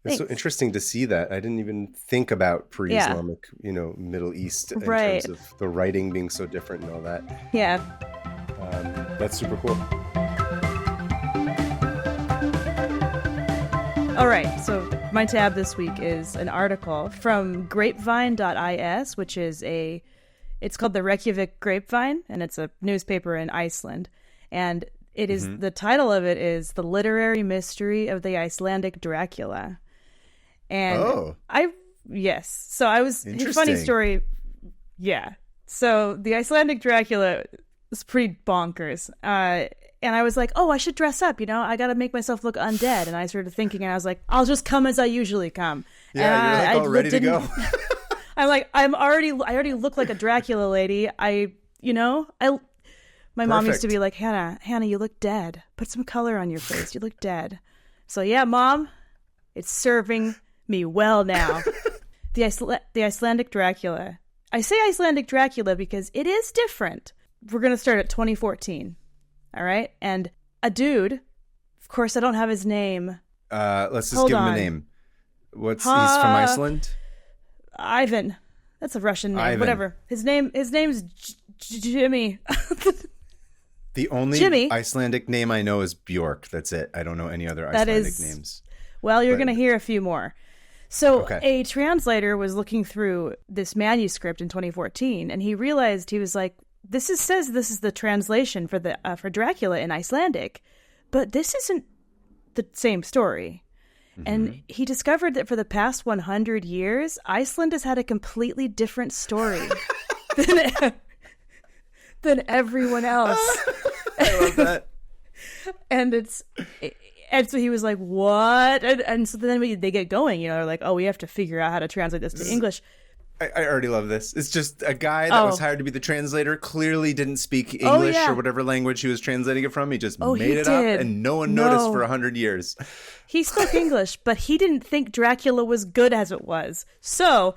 It's Thanks. so interesting to see that. I didn't even think about pre-Islamic, Middle East in terms of the writing being so different and all that. Yeah. That's super cool. All right. So my tab this week is an article from grapevine.is, which is it's called the Reykjavik Grapevine, and it's a newspaper in Iceland. And it is the title of it is The Literary Mystery of the Icelandic Dracula. And so I was funny story. Yeah. So the Icelandic Dracula is pretty bonkers. And I was like, oh, I should dress up, I got to make myself look undead. And I started thinking, and I was like, I'll just come as I usually come. Yeah, you're like all ready to go. I'm like, I already look like a Dracula lady. My mom used to be like, Hannah, you look dead. Put some color on your face. You look dead. So yeah, Mom, it's serving me well now. The Icelandic Dracula. I say Icelandic Dracula because it is different. We're going to start at 2014. All right? And a dude, of course I don't have his name. Let's just give him a name. He's from Iceland? Ivan. That's a Russian name. Ivan. Whatever. His name's Jimmy. The only Icelandic name I know is Bjork. That's it. I don't know any other Icelandic names. Well, you're going to hear a few more. So a translator was looking through this manuscript in 2014, and he realized, he was like, this says this is the translation for Dracula in Icelandic, but this isn't the same story. Mm-hmm. And he discovered that for the past 100 years, Iceland has had a completely different story than everyone else. I love that. And so he was like, what? And so then they get going, they're like, oh, we have to figure out how to translate this to English. I already love this. It's just a guy that was hired to be the translator, clearly didn't speak English or whatever language he was translating it from. He just made it up and no one noticed for 100 years. He spoke English, but he didn't think Dracula was good as it was. So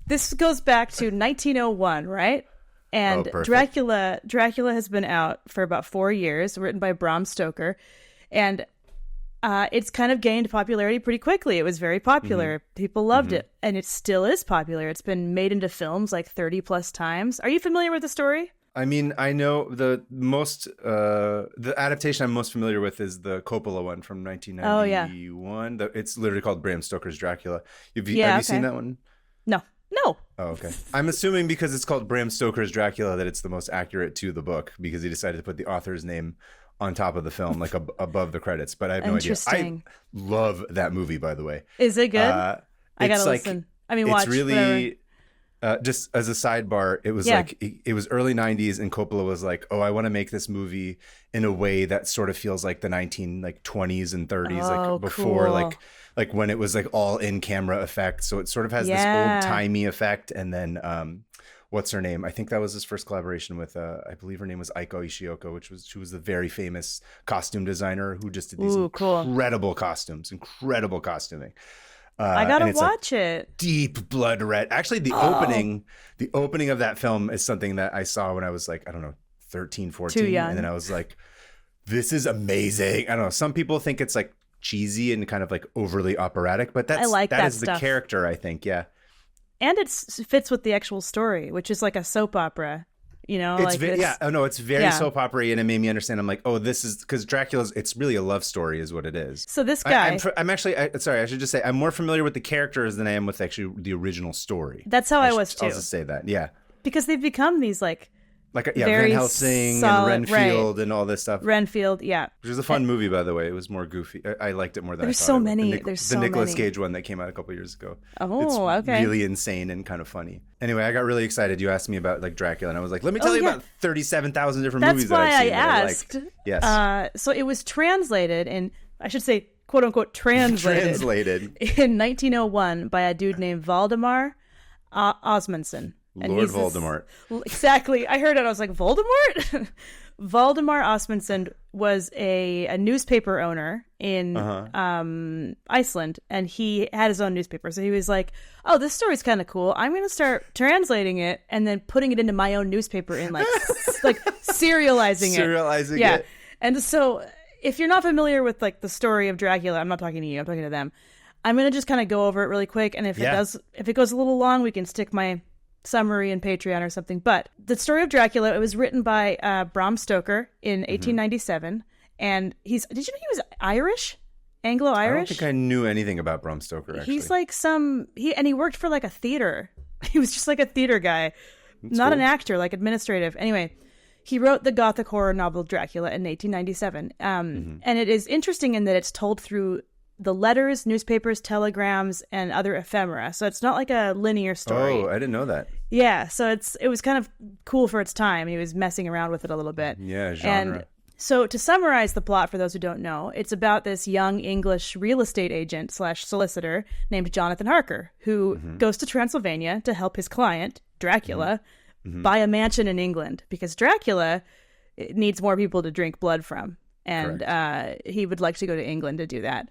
this goes back to 1901, right? And Dracula has been out for about 4 years, written by Bram Stoker. And it's kind of gained popularity pretty quickly. It was very popular. Mm-hmm. People loved it. And it still is popular. It's been made into films like 30 plus times. Are you familiar with the story? I mean, I know the adaptation I'm most familiar with is the Coppola one from 1991. It's literally called Bram Stoker's Dracula. Have you seen that one? No. Oh, okay. I'm assuming because it's called Bram Stoker's Dracula that it's the most accurate to the book, because he decided to put the author's name on top of the film, like above the credits. But I have no idea. I love that movie, by the way. Is it good? I gotta listen. I mean, watch. It's really just as a sidebar. It was it was early 90s, and Coppola was like, "Oh, I want to make this movie in a way that sort of feels like the 20s and 30s, before cool. like when it was like all in camera effect. So it sort of has this old timey effect, and then what's her name? I think that was his first collaboration with, I believe her name was Aiko Ishioka, she was the very famous costume designer who just did these incredible costumes, incredible costuming. I gotta watch it. Deep blood red. Actually, the opening of that film is something that I saw when I was like, I don't know, 13, 14. Too young. And then I was like, this is amazing. I don't know. Some people think it's like cheesy and kind of like overly operatic, but that is the character, I think. Yeah. And it fits with the actual story, which is like a soap opera, you know? It's it's very soap opera-y, and it made me understand. I'm like, oh, this is because Dracula's, it's really a love story is what it is. So this guy... I'm actually, sorry, I should just say, I'm more familiar with the characters than I am with actually the original story. That's how I was too. I'll just say that, yeah. Because they've become these like Van Helsing and Renfield and all this stuff. Renfield, yeah. Which was a fun movie, by the way. It was more goofy. I liked it more than I thought. There's so many. The Nicolas Cage one that came out a couple years ago. Oh, it's okay. Really insane and kind of funny. Anyway, I got really excited. You asked me about like Dracula, and I was like, let me tell you about 37,000 different movies that I've seen. That's why I asked. Yes. So it was translated, and I should say, quote unquote, translated in 1901 by a dude named Valdemar Osmundson. Lord Voldemort. Exactly. I heard it. I was like, Voldemort? Valdemar Osmundson was a newspaper owner in Iceland, and he had his own newspaper. So he was like, oh, this story's kind of cool. I'm going to start translating it and then putting it into my own newspaper and like serializing it. Yeah. And so if you're not familiar with like the story of Dracula, I'm not talking to you, I'm talking to them. I'm going to just kind of go over it really quick. And if it goes a little long, we can stick my summary in Patreon or something. But the story of Dracula, it was written by Bram Stoker in 1897, and did you know he was Irish? Anglo-Irish? I don't think I knew anything about Bram Stoker, actually. He's like he worked for like a theater. He was just like a theater guy. That's not cool. An actor, like administrative. Anyway, he wrote the gothic horror novel Dracula in 1897. And it is interesting in that it's told through the letters, newspapers, telegrams, and other ephemera. So it's not like a linear story. Oh, I didn't know that. Yeah, so it was kind of cool for its time. He was messing around with it a little bit. Yeah, genre. And so to summarize the plot for those who don't know, it's about this young English real estate agent / solicitor named Jonathan Harker, who goes to Transylvania to help his client, Dracula, buy a mansion in England, because Dracula needs more people to drink blood from. And he would like to go to England to do that.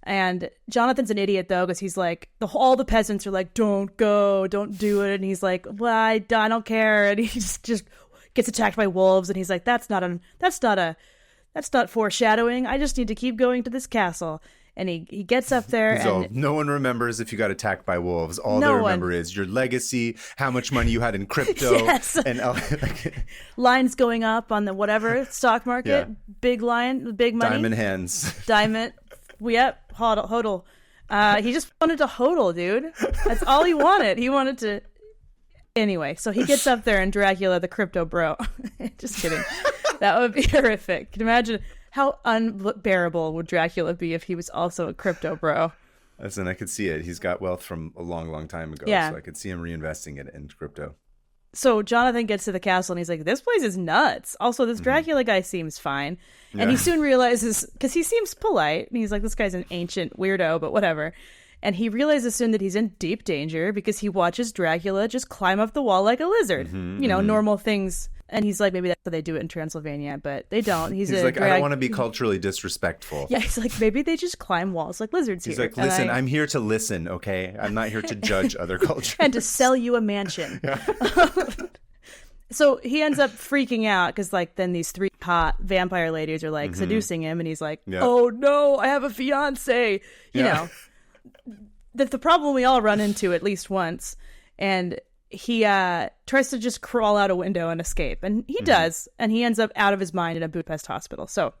And Jonathan's an idiot, though, because he's like, all the peasants are like, don't go, don't do it. And he's like, well, I don't care. And he just gets attacked by wolves. And he's like, that's not foreshadowing. I just need to keep going to this castle. And he gets up there. So no one remembers if you got attacked by wolves. All they remember is your legacy, how much money you had in crypto. Yes. And lines going up on the whatever stock market. Yeah. Big line, big money. Diamond hands. Diamond. Yep, hodl. He just wanted to hodl, dude. That's all he wanted. He wanted to... Anyway, so he gets up there and Dracula, the crypto bro. Just kidding. That would be horrific. Can you imagine how unbearable would Dracula be if he was also a crypto bro? Listen, I could see it. He's got wealth from a long, long time ago. Yeah. So I could see him reinvesting it in crypto. So Jonathan gets to the castle and he's like, this place is nuts. Also, this Dracula guy seems fine. And he soon realizes, because he seems polite, and he's like, this guy's an ancient weirdo, but whatever. And he realizes soon that he's in deep danger because he watches Dracula just climb up the wall like a lizard. Normal things. And he's like, maybe that's how they do it in Transylvania, but they don't. He's like, I don't want to be culturally disrespectful. Yeah, he's like, maybe they just climb walls like lizards he's here. He's like, listen, I'm here to listen, okay? I'm not here to judge other cultures. And to sell you a mansion. So he ends up freaking out because, like, then these 3 hot vampire ladies are, like, seducing him. And he's like, oh, no, I have a fiance. You know, the problem we all run into at least once. And he tries to just crawl out a window and escape. And he does. And he ends up out of his mind in a Budapest hospital. So,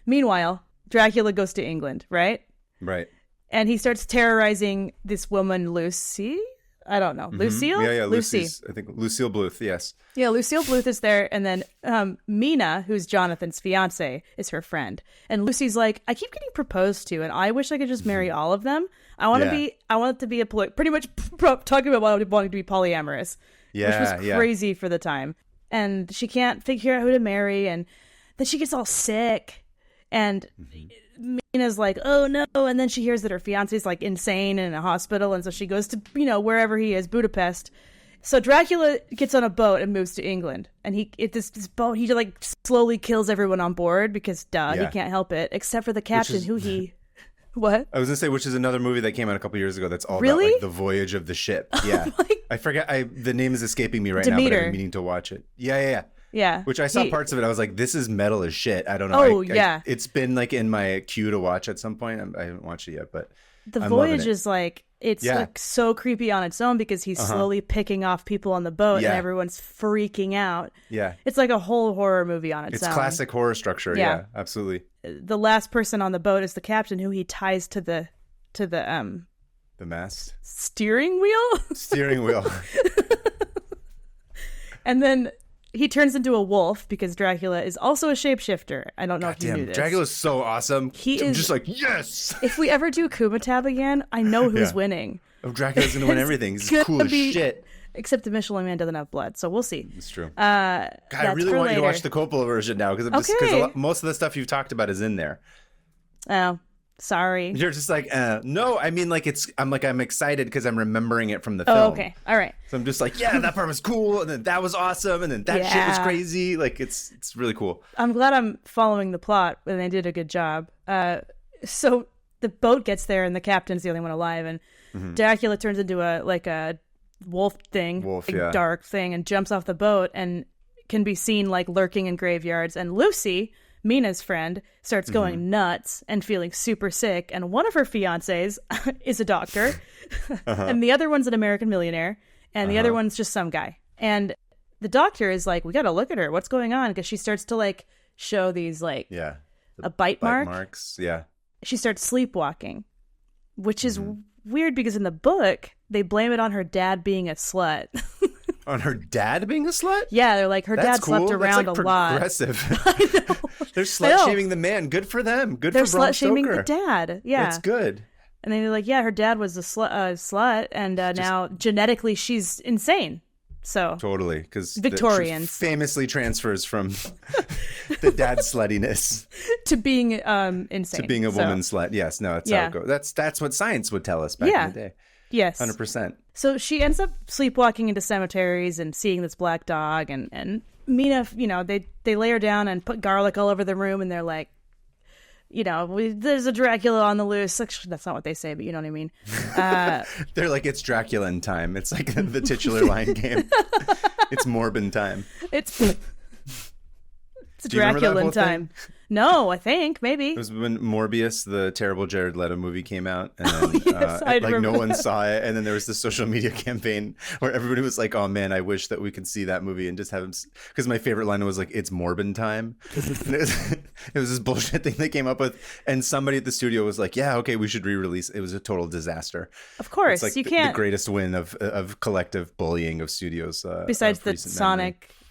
meanwhile, Dracula goes to England, right? Right. And he starts terrorizing this woman, Lucy. I don't know. Lucille? Yeah, Lucy. I think Lucille Bluth, yes. Yeah, Lucille Bluth is there. And then Mina, who's Jonathan's fiance, is her friend. And Lucy's like, I keep getting proposed to, and I wish I could just marry all of them. I want it to be pretty much talking about wanting to be polyamorous. Yeah, which was crazy for the time. And she can't figure out who to marry. And then she gets all sick. And Mina's like, oh no. And then she hears that her fiance's like insane and in a hospital. And so she goes to, wherever he is, Budapest. So Dracula gets on a boat and moves to England, and this boat he like slowly kills everyone on board because he can't help it, except for the captain who he. What? I was gonna say, which is another movie that came out a couple years ago. That's all about like the voyage of the ship. Yeah, I forget. The name is escaping me right now, but I've been meaning to watch it. Yeah. Which I saw parts of it. I was like, this is metal as shit. I don't know. Oh yeah. It's been like in my queue to watch at some point. I haven't watched it yet, but the voyage is like it's like so creepy on its own because he's slowly picking off people on the boat and everyone's freaking out. Yeah, it's like a whole horror movie on its own. It's classic horror structure. Yeah, absolutely. The last person on the boat is the captain, who he ties to the mast steering wheel. And then he turns into a wolf because Dracula is also a shapeshifter. I don't know if you knew this. Dracula's so awesome. I'm just like, yes. If we ever do Kumatab again, I know who's winning. Oh, Dracula's going to win everything. He's cool as shit. Except the Michelin Man doesn't have blood, so we'll see. It's true. God, I really want you to watch the Coppola version now because most of the stuff you've talked about is in there. Oh, sorry. You're just like, no. I mean, like I'm excited because I'm remembering it from the film. Oh, okay, all right. So I'm just like, that part was cool, and then that was awesome, and then that shit was crazy. Like it's really cool. I'm glad I'm following the plot, and they did a good job. So the boat gets there, and the captain's the only one alive, and Dracula turns into a wolf thing, dark thing, and jumps off the boat and can be seen like lurking in graveyards. And Lucy, Mina's friend, starts going nuts and feeling super sick, and one of her fiancés is a doctor and the other one's an American millionaire, and the other one's just some guy. And the doctor is like, we gotta look at her, what's going on? Because she starts to like show these like a bite marks. She starts sleepwalking, which is weird because in the book they blame it on her dad being a slut. On her dad being a slut? Yeah, they're like, her dad slept around a lot. Progressive. I know. They're slut shaming the man. Good for them. Good for Bram Stoker. They're slut shaming the dad. Yeah, that's good. And then they're like, yeah, her dad was a slut, and now genetically she's insane. So totally, because Victorians famously transfers from the dad sluttiness to being insane, to being a woman slut. Yes, no, that's how it goes. That's what science would tell us back in the day. Yes, 100%. So she ends up sleepwalking into cemeteries and seeing this black dog, and Mina, they lay her down and put garlic all over the room, and they're like, there's a Dracula on the loose. Actually, that's not what they say, but you know what I mean. They're like, it's Dracula in time. It's like the titular line game. It's Morbin time. It's Dracula in time. No, I think maybe it was when Morbius, the terrible Jared Leto movie, came out, and then, no one saw it, and then there was this social media campaign where everybody was like, "Oh man, I wish that we could see that movie and just have him." Because my favorite line was like, "It's Morbin time." It was this bullshit thing they came up with, and somebody at the studio was like, "Yeah, okay, we should re-release." It was a total disaster. Of course, it's like you can't. The greatest win of collective bullying of studios. Besides the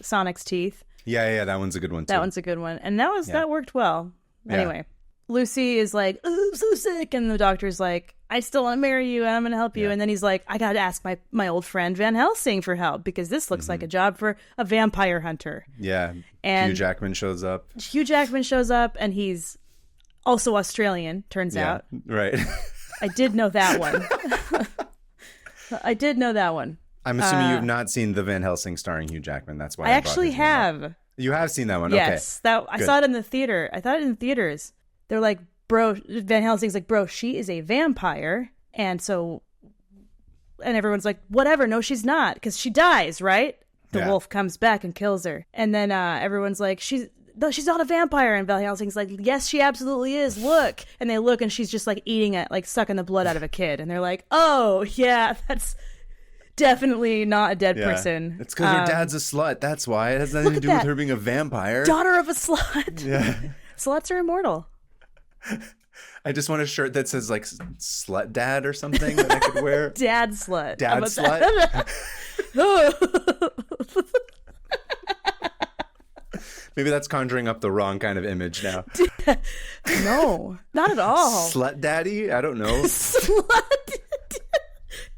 Sonic's teeth. Yeah, that one's a good one too. That one's a good one. And that worked well. Anyway, Lucy is like, oh, I'm so sick. And the doctor's like, I still want to marry you and I'm going to help you. And then he's like, I got to ask my old friend Van Helsing for help because this looks like a job for a vampire hunter. Yeah. And Hugh Jackman shows up. And he's also Australian, turns out. Right. I did know that one. I'm assuming you have not seen The Van Helsing starring Hugh Jackman. That's why I actually have. You have seen that one? Yes. Okay. I saw it in the theater. I thought it in theaters. They're like, bro, Van Helsing's like, bro, she is a vampire. And everyone's like, whatever. No, she's not. Because she dies, right? The wolf comes back and kills her. And then everyone's like, she's not a vampire. And Van Helsing's like, yes, she absolutely is. Look. And they look and she's just like eating it, like sucking the blood out of a kid. And they're like, oh, yeah, that's definitely not a dead person. It's because her dad's a slut. That's why. It has nothing to do with her being a vampire. Daughter of a slut. Yeah. Sluts are immortal. I just want a shirt that says like slut dad or something that I could wear. Dad slut. Dad slut. Maybe that's conjuring up the wrong kind of image now. No, not at all. Slut daddy? I don't know. Slut.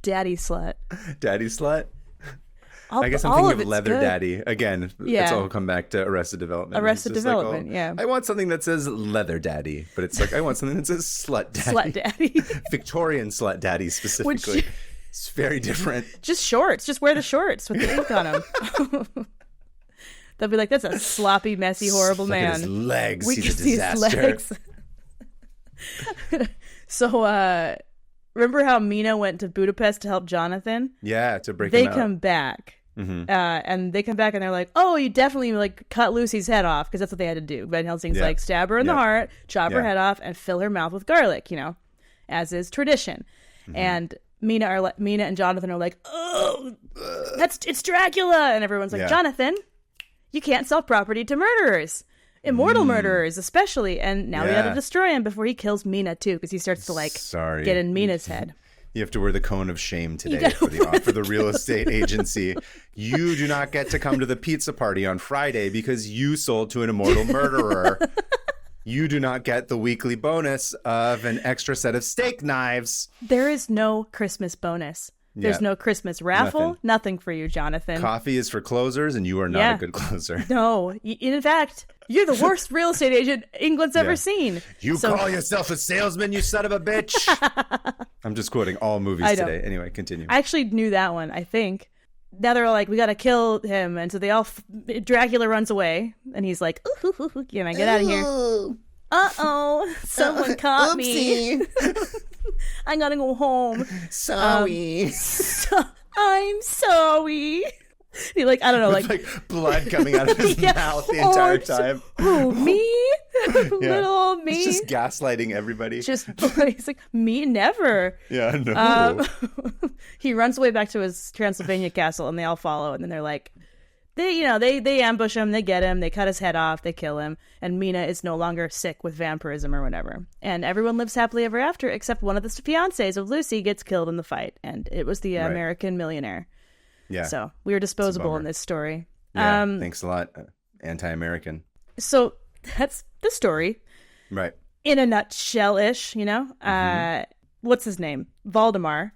Daddy slut. Daddy slut? I guess I'm thinking of Leather Daddy. Again, it's all come back to Arrested Development. Yeah. I want something that says Leather Daddy, but it's like, I want something that says Slut Daddy. Slut Daddy. Victorian Slut Daddy specifically. It's very different. Just shorts. Just wear the shorts with the ink on them. They'll be like, that's a sloppy, messy, horrible Look man. at his legs. We He's can a see disaster. his legs. So, remember how Mina went to Budapest to help Jonathan? Yeah, to break They him out. come back. Mm-hmm. And they come back and they're like, oh, you definitely like cut Lucy's head off, because that's what they had to do. Van Helsing's like, stab her in the heart, chop her head off, and fill her mouth with garlic, as is tradition. Mm-hmm. And Mina and Jonathan are like, oh, it's Dracula. And everyone's like, Jonathan, you can't sell property to murderers. Immortal murderers, especially. And now we got to destroy him before he kills Mina, too, because he starts to get in Mina's head. You have to wear the cone of shame today for the real estate agency. You do not get to come to the pizza party on Friday because you sold to an immortal murderer. You do not get the weekly bonus of an extra set of steak knives. There is no Christmas bonus. There's no Christmas raffle. Nothing for you, Jonathan. Coffee is for closers, and you are not a good closer. No. In fact, you're the worst real estate agent England's ever seen. You call yourself a salesman, you son of a bitch. I'm just quoting all movies today. Anyway, continue. I actually knew that one, I think. Now they're like, we got to kill him. And so Dracula runs away. And he's like, ooh, get out of here. Uh-oh, someone caught me. I gotta go home. Sorry. I'm sorry. He I don't know, like blood coming out of his mouth the entire time. Who, me? Little old me. He's just gaslighting everybody. He's like, me never. Yeah, no. He runs away back to his Transylvania castle, and they all follow. And then they're like, they ambush him, they get him, they cut his head off, they kill him, and Mina is no longer sick with vampirism or whatever. And everyone lives happily ever after, except one of the fiancés of Lucy gets killed in the fight, and it was the American millionaire. Yeah. So we are disposable in this story. Yeah, thanks a lot, anti-American. So that's the story. Right. In a nutshell-ish, what's his name? Valdemar.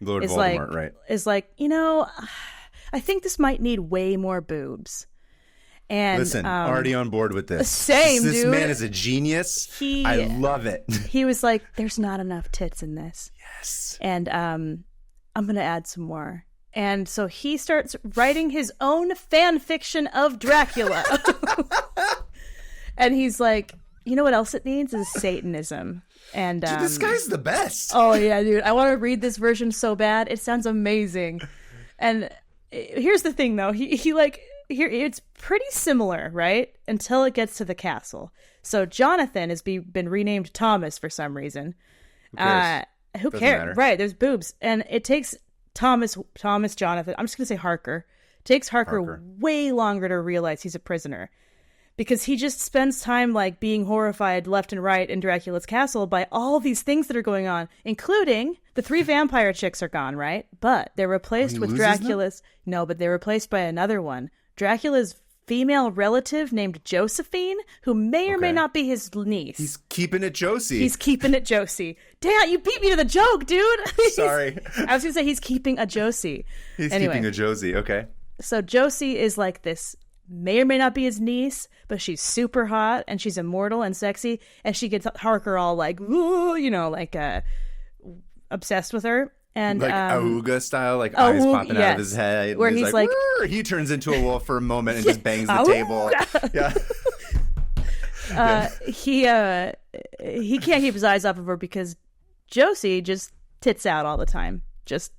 Lord Voldemort, right. Is like, I think this might need way more boobs. And listen, already on board with this. Same, this dude. Man is a genius. I love it. He was like, there's not enough tits in this. Yes. And I'm going to add some more. And so he starts writing his own fan fiction of Dracula. And he's like, you know what else it needs is Satanism. And dude, this guy's the best. Oh, yeah, dude. I want to read this version so bad. It sounds amazing. And here's the thing, though. It's pretty similar, right? Until it gets to the castle. So Jonathan has been renamed Thomas for some reason. Who cares? Right, there's boobs. And it takes Thomas Jonathan, I'm just going to say Harker. Takes Harker way longer to realize he's a prisoner. Because he just spends time being horrified left and right in Dracula's castle by all these things that are going on, including the 3 vampire chicks are gone, right? But they're replaced with Dracula's... No, but they're replaced by another one. Dracula's female relative named Josephine, who may or may not be his niece. He's keeping it Josie. Damn, you beat me to the joke, dude. Sorry. I was going to say he's keeping a Josie. Keeping a Josie, okay. So Josie is like this... may or may not be his niece, but she's super hot and she's immortal and sexy, and she gets Harker all obsessed with her. And Auga style, eyes popping out of his head. Where he's like he turns into a wolf for a moment and just bangs the table. Yeah. He can't keep his eyes off of her because Josie just tits out all the time. Just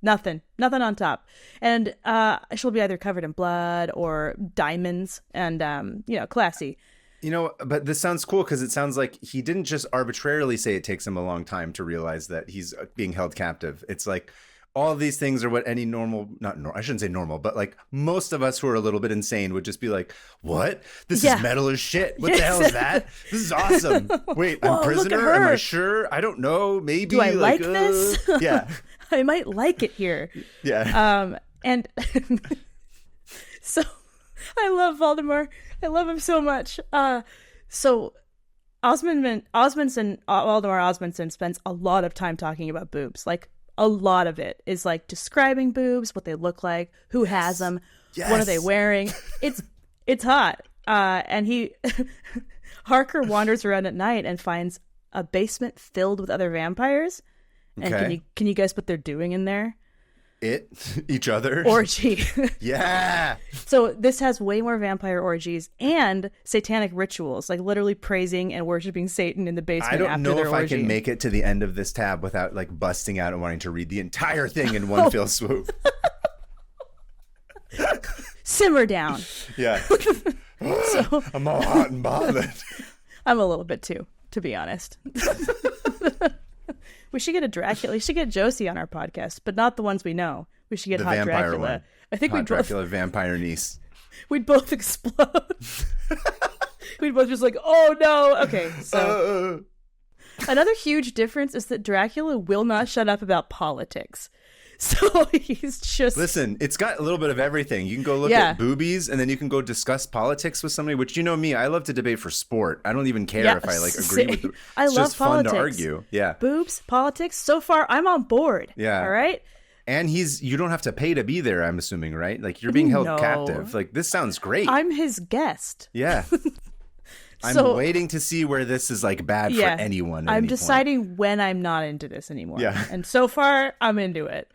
nothing on top. And she'll be either covered in blood or diamonds and, classy. But this sounds cool because it sounds like he didn't just arbitrarily say it takes him a long time to realize that he's being held captive. It's like all of these things are what any I shouldn't say normal, but most of us who are a little bit insane would just be like, what? This is metal as shit. What the hell is that? This is awesome. Wait, I'm prisoner? Am I sure? I don't know. Maybe. Do I like this? Yeah. I might like it here. Yeah. And so I love Valdemar. I love him so much. So Valdemar Osmundson spends a lot of time talking about boobs. A lot of it is describing boobs, what they look like, who has them, what are they wearing. It's hot. And Harker wanders around at night and finds a basement filled with other vampires. And can you guess what they're doing in there? Each other? Orgy. Yeah. So this has way more vampire orgies and satanic rituals, like literally praising and worshiping Satan in the basement after their orgy. I don't know if I can make it to the end of this tab without like busting out and wanting to read the entire thing in one fell swoop. Simmer down. Yeah. So, I'm all hot and bothered. I'm a little bit too, to be honest. We should get a Dracula. We should get Josie on our podcast, but not the ones we know. We should get the Hot vampire Dracula. One. I think Hot Dracula, vampire niece. We'd both explode. We'd both just like, oh no. Okay, so another huge difference is that Dracula will not shut up about politics. So he's just... Listen, it's got a little bit of everything. You can go look at boobies, and then you can go discuss politics with somebody, which, you know me, I love to debate for sport. I don't even care if I like agree with I love just politics. Fun to argue. Yeah. Boobs, politics. So far, I'm on board. Yeah. All right? And you don't have to pay to be there, I'm assuming, right? Like, you're being held captive. Like, this sounds great. I'm his guest. Yeah. I'm waiting to see where this is like bad for anyone. I'm deciding when I'm not into this anymore. Yeah. And so far, I'm into it.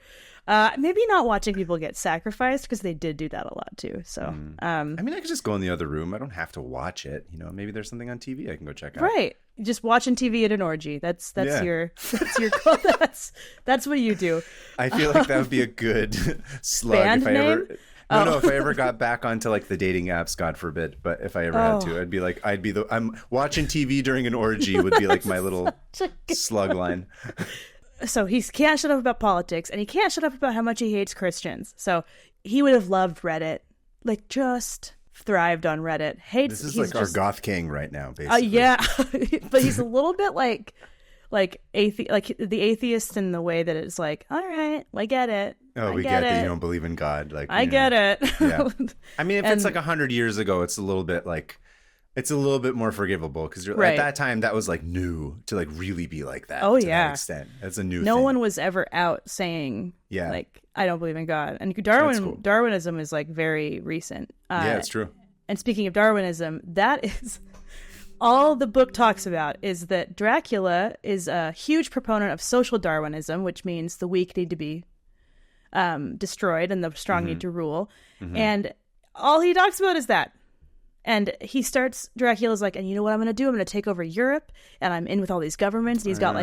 Maybe not watching people get sacrificed, because they did do that a lot too. So, I mean, I could just go in the other room. I don't have to watch it. You know, maybe there's something on TV I can go check out. Right. Just watching TV at an orgy. That's your that's what you do. I feel like that would be a good slug Band if I name? ever. No, if I ever got back onto like the dating apps, God forbid. But if I ever had to, I'm watching TV during an orgy would be like my little slug line. So he can't shut up about politics, and he can't shut up about how much he hates Christians. So he would have loved Reddit, like just thrived on Reddit. This is like our goth king right now, basically. Yeah, but he's a little bit like the atheist in the way that it's like, all right, I get it. Oh, we get that you don't believe in God. Like I get it. Yeah. I mean, if it's like 100 years ago, it's a little bit more forgivable, because at that time that was like new to like really be like that. Oh, to yeah. that extent. That's a new thing. No one was ever out saying like, I don't believe in God. And Darwinism is like very recent. Yeah, it's true. And speaking of Darwinism, that is all the book talks about, is that Dracula is a huge proponent of social Darwinism, which means the weak need to be destroyed and the strong need to rule. Mm-hmm. And all he talks about is that. And Dracula's like, and you know what I'm going to do? I'm going to take over Europe, and I'm in with all these governments. And he's got it's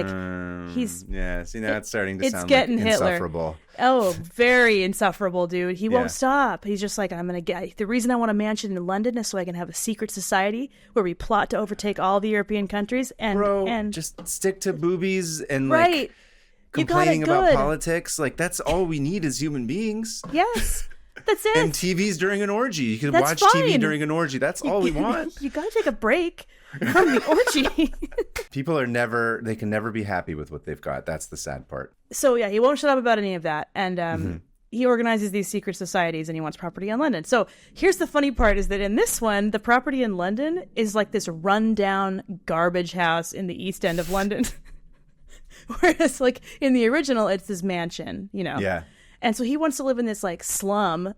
starting to sound getting like Hitler. Insufferable. Oh, very insufferable, dude. He won't stop. He's just like, the reason I want a mansion in London is so I can have a secret society where we plot to overtake all the European countries. And just stick to boobies and right. Complaining about politics. Like, that's all we need as human beings. Yes. That's it. And TV's during an orgy. You can watch TV during an orgy. That's all we want. You gotta take a break from the orgy. People they can never be happy with what they've got. That's the sad part. So yeah, he won't shut up about any of that. And he organizes these secret societies, and he wants property in London. So here's the funny part, is that in this one, the property in London is like this rundown garbage house in the East End of London. Whereas like in the original, it's this mansion, you know? Yeah. And so he wants to live in this like slum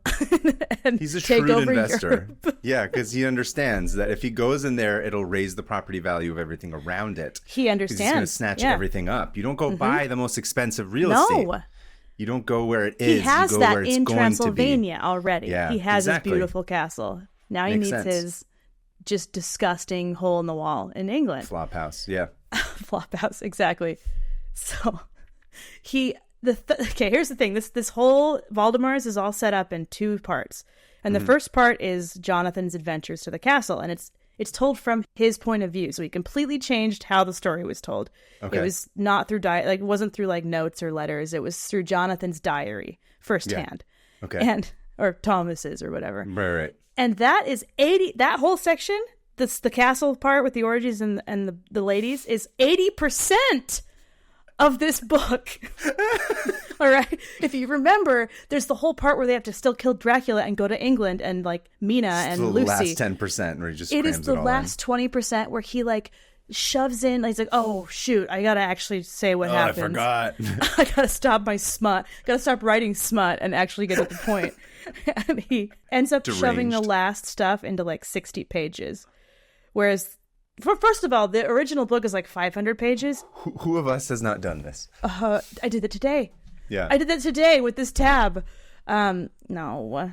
and he's a take shrewd over investor. Europe. Yeah, because he understands that if he goes in there, it'll raise the property value of everything around it. He understands. He's going to snatch everything up. You don't go buy the most expensive real estate. You don't go where it is. He has you go that where it's in going Transylvania to be. already. Yeah, he has exactly. his beautiful castle. Now he needs his just disgusting hole in the wall in England. Flop house, yeah. Flop house, exactly. So here's the thing. This whole Valdemar's is all set up in two parts. And the first part is Jonathan's adventures to the castle, and it's told from his point of view. So he completely changed how the story was told. Okay. It was not through it wasn't through like notes or letters. It was through Jonathan's diary firsthand. Yeah. Okay. Or Thomas's or whatever. Right. And that is that whole section, the castle part with the orgies and the ladies, is 80% of this book. All right. If you remember, there's the whole part where they have to still kill Dracula and go to England and like Mina and Lucy. The last 10% where he just it crams is the last 20% where he like shoves in. He's like, oh shoot, I gotta actually say what happens. I forgot. I gotta stop my smut. Gotta stop writing smut and actually get to the point. And he ends up shoving the last stuff into like 60 pages, whereas First of all, the original book is like 500 pages. Who of us has not done this? I did that today. Yeah. I did that today with this tab. No.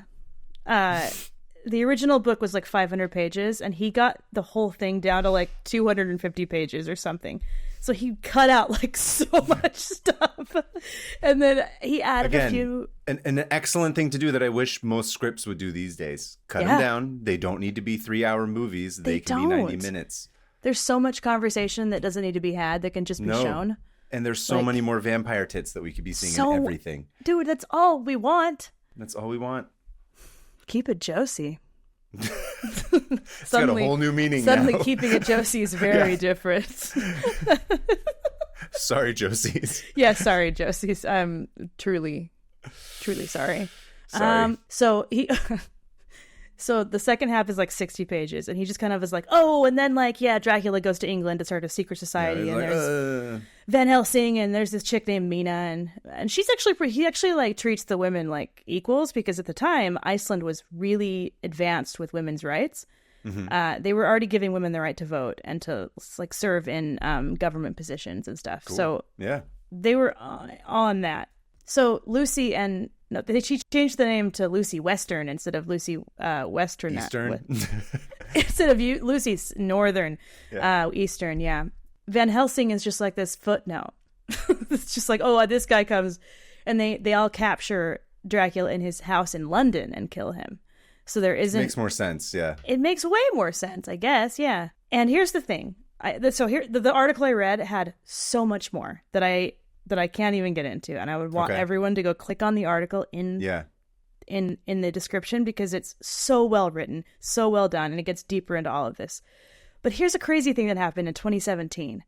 The original book was like 500 pages, and he got the whole thing down to like 250 pages or something. So he cut out like so much stuff. And then he added a few. An excellent thing to do that I wish most scripts would do these days. Cut them down. They don't need to be 3-hour movies. They can be 90 minutes. There's so much conversation that doesn't need to be had that can just be shown. And there's so many more vampire tits that we could be seeing in everything. Dude, that's all we want. That's all we want. Keep it Josie. It's got a whole new meaning suddenly now. Keeping it Josie is very different. Sorry, Josies. Yeah, sorry, Josies. I'm truly sorry. Sorry. So the second half is like 60 pages, and he just kind of is like, oh, and then like, yeah, Dracula goes to England to start a secret society, and there's Van Helsing, and there's this chick named Mina, and she's actually he actually like treats the women like equals, because at the time Iceland was really advanced with women's rights. Mm-hmm. They were already giving women the right to vote and to like serve in government positions and stuff. Cool. So yeah, they were on that. So Lucy and she changed the name to Lucy Western instead of Lucy Western. Eastern. Instead of Lucy's Northern, Eastern. Yeah. Van Helsing is just like this footnote. It's just like, oh, this guy comes, and they all capture Dracula in his house in London and kill him. So there isn't. Makes more sense. Yeah. It makes way more sense, I guess. Yeah. And here's the thing. The article I read had so much more that I can't even get into, and I would want everyone to go click on the article in the description, because it's so well written, so well done, and it gets deeper into all of this. But here's a crazy thing that happened in 2017: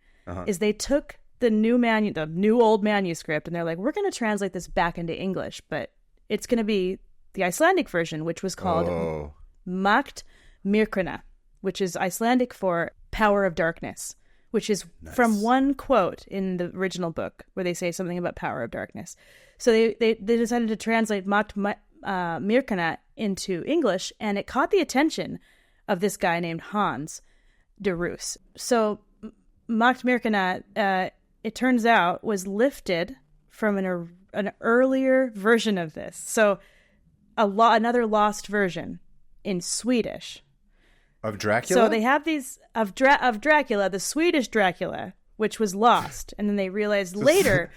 is they took the new old manuscript, and they're like, we're going to translate this back into English, but it's going to be the Icelandic version, which was called Makt Myrkrana, which is Icelandic for power of darkness, which is from one quote in the original book where they say something about power of darkness. So they decided to translate Makt Myrkrana into English, and it caught the attention of this guy named Hans de Roos. So Makt Myrkrana, it turns out, was lifted from an earlier version of this. So another lost version in Swedish. Of Dracula? So they have these of Dracula, the Swedish Dracula, which was lost, and then they realized later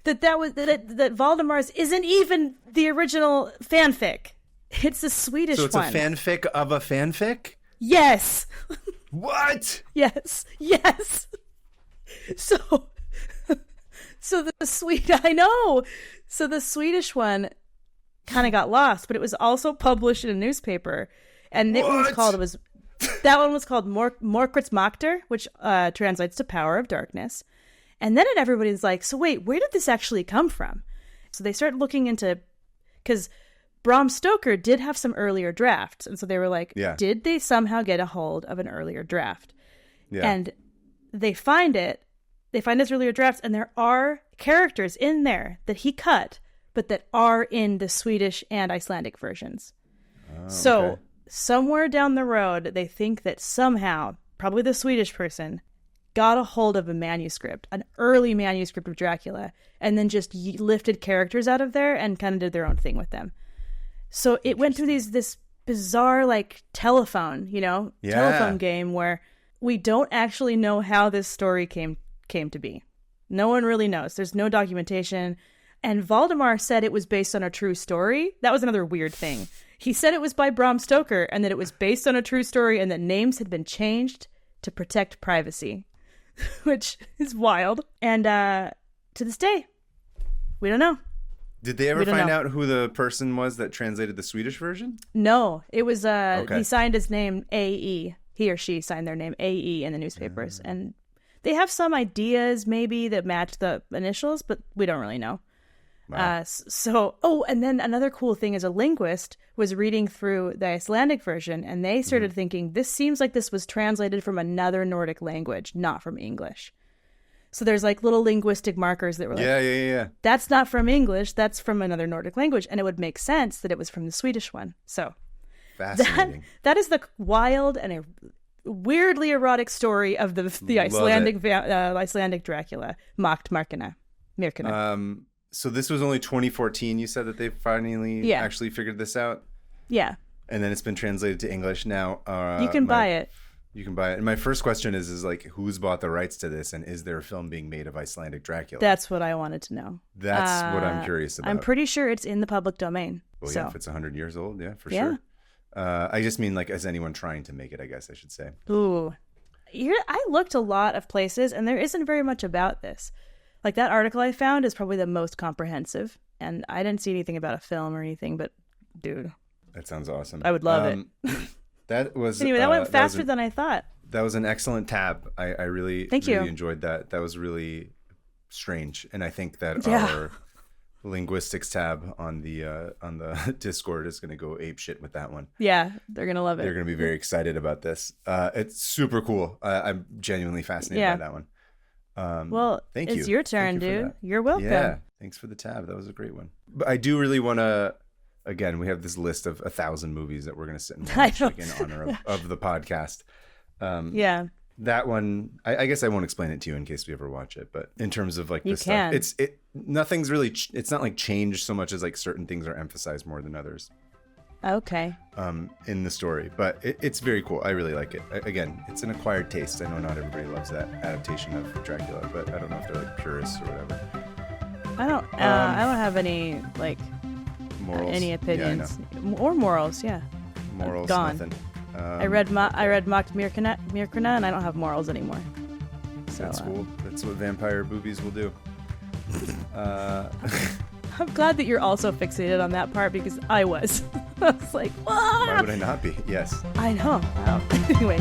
that Valdemar's isn't even the original fanfic. It's a Swedish one. So it's a fanfic of a fanfic? Yes. What? Yes. So I know. So the Swedish one kind of got lost, but it was also published in a newspaper. And that one was called Morkrits Makter, which translates to power of darkness. And then everybody's like, so wait, where did this actually come from? So they started looking into, because Bram Stoker did have some earlier drafts. And so they were like, did they somehow get a hold of an earlier draft? Yeah. And they find his earlier drafts, and there are characters in there that he cut, but that are in the Swedish and Icelandic versions. So somewhere down the road, they think that somehow, probably the Swedish person, got a hold of a manuscript, an early manuscript of Dracula, and then just lifted characters out of there and kind of did their own thing with them. So it went through this bizarre like telephone game where we don't actually know how this story came to be. No one really knows. There's no documentation. And Valdemar said it was based on a true story. That was another weird thing. He said it was by Bram Stoker and that it was based on a true story and that names had been changed to protect privacy, which is wild. And to this day, we don't know. Did they ever find out who the person was that translated the Swedish version? No, it was he signed his name A.E. He or she signed their name A.E. in the newspapers. And they have some ideas maybe that match the initials, but we don't really know. Wow. And then another cool thing is a linguist was reading through the Icelandic version, and they started thinking, this seems like this was translated from another Nordic language, not from English. So there's like little linguistic markers that were like, yeah. That's not from English, that's from another Nordic language. And it would make sense that it was from the Swedish one. So fascinating. That is the wild and a weirdly erotic story of the Icelandic Dracula, Myrkna. So this was only 2014. You said that they finally actually figured this out. Yeah. And then it's been translated to English now. You can buy it. You can buy it. And my first question is like, who's bought the rights to this, and is there a film being made of Icelandic Dracula? That's what I wanted to know. That's what I'm curious about. I'm pretty sure it's in the public domain. Well, so. yeah, if it's 100 years old, yeah, for sure. I just mean like, is anyone trying to make it? I guess I should say. Ooh, I looked a lot of places, and there isn't very much about this. Like that article I found is probably the most comprehensive, and I didn't see anything about a film or anything. But dude, that sounds awesome. I would love it. That was anyway. That went faster than I thought. That was an excellent tab. I really enjoyed that. That was really strange, and I think that our linguistics tab on the Discord is going to go ape shit with that one. Yeah, they're going to love it. They're going to be very excited about this. It's super cool. I'm genuinely fascinated by that one. Well, thank you. It's your turn, dude. You're welcome. Yeah, thanks for the tab. That was a great one. But I do really want to. Again, we have this list of 1,000 movies that we're going to sit and watch in honor of the podcast. That one, I guess I won't explain it to you in case we ever watch it. But in terms of like the stuff, nothing's really. It's not like changed so much as like certain things are emphasized more than others. Okay. In the story, but it's very cool. I really like it. Again, it's an acquired taste. I know not everybody loves that adaptation of Dracula, but I don't know if they're like purists or whatever. I don't have any like morals, any opinions or morals. Yeah, morals, gone. Nothing. I read Myrkna, and I don't have morals anymore. So, that's cool. That's what vampire boobies will do. I'm glad that you're also fixated on that part because I was. I was like, what? Why would I not be? Yes. I know. Wow. Anyway.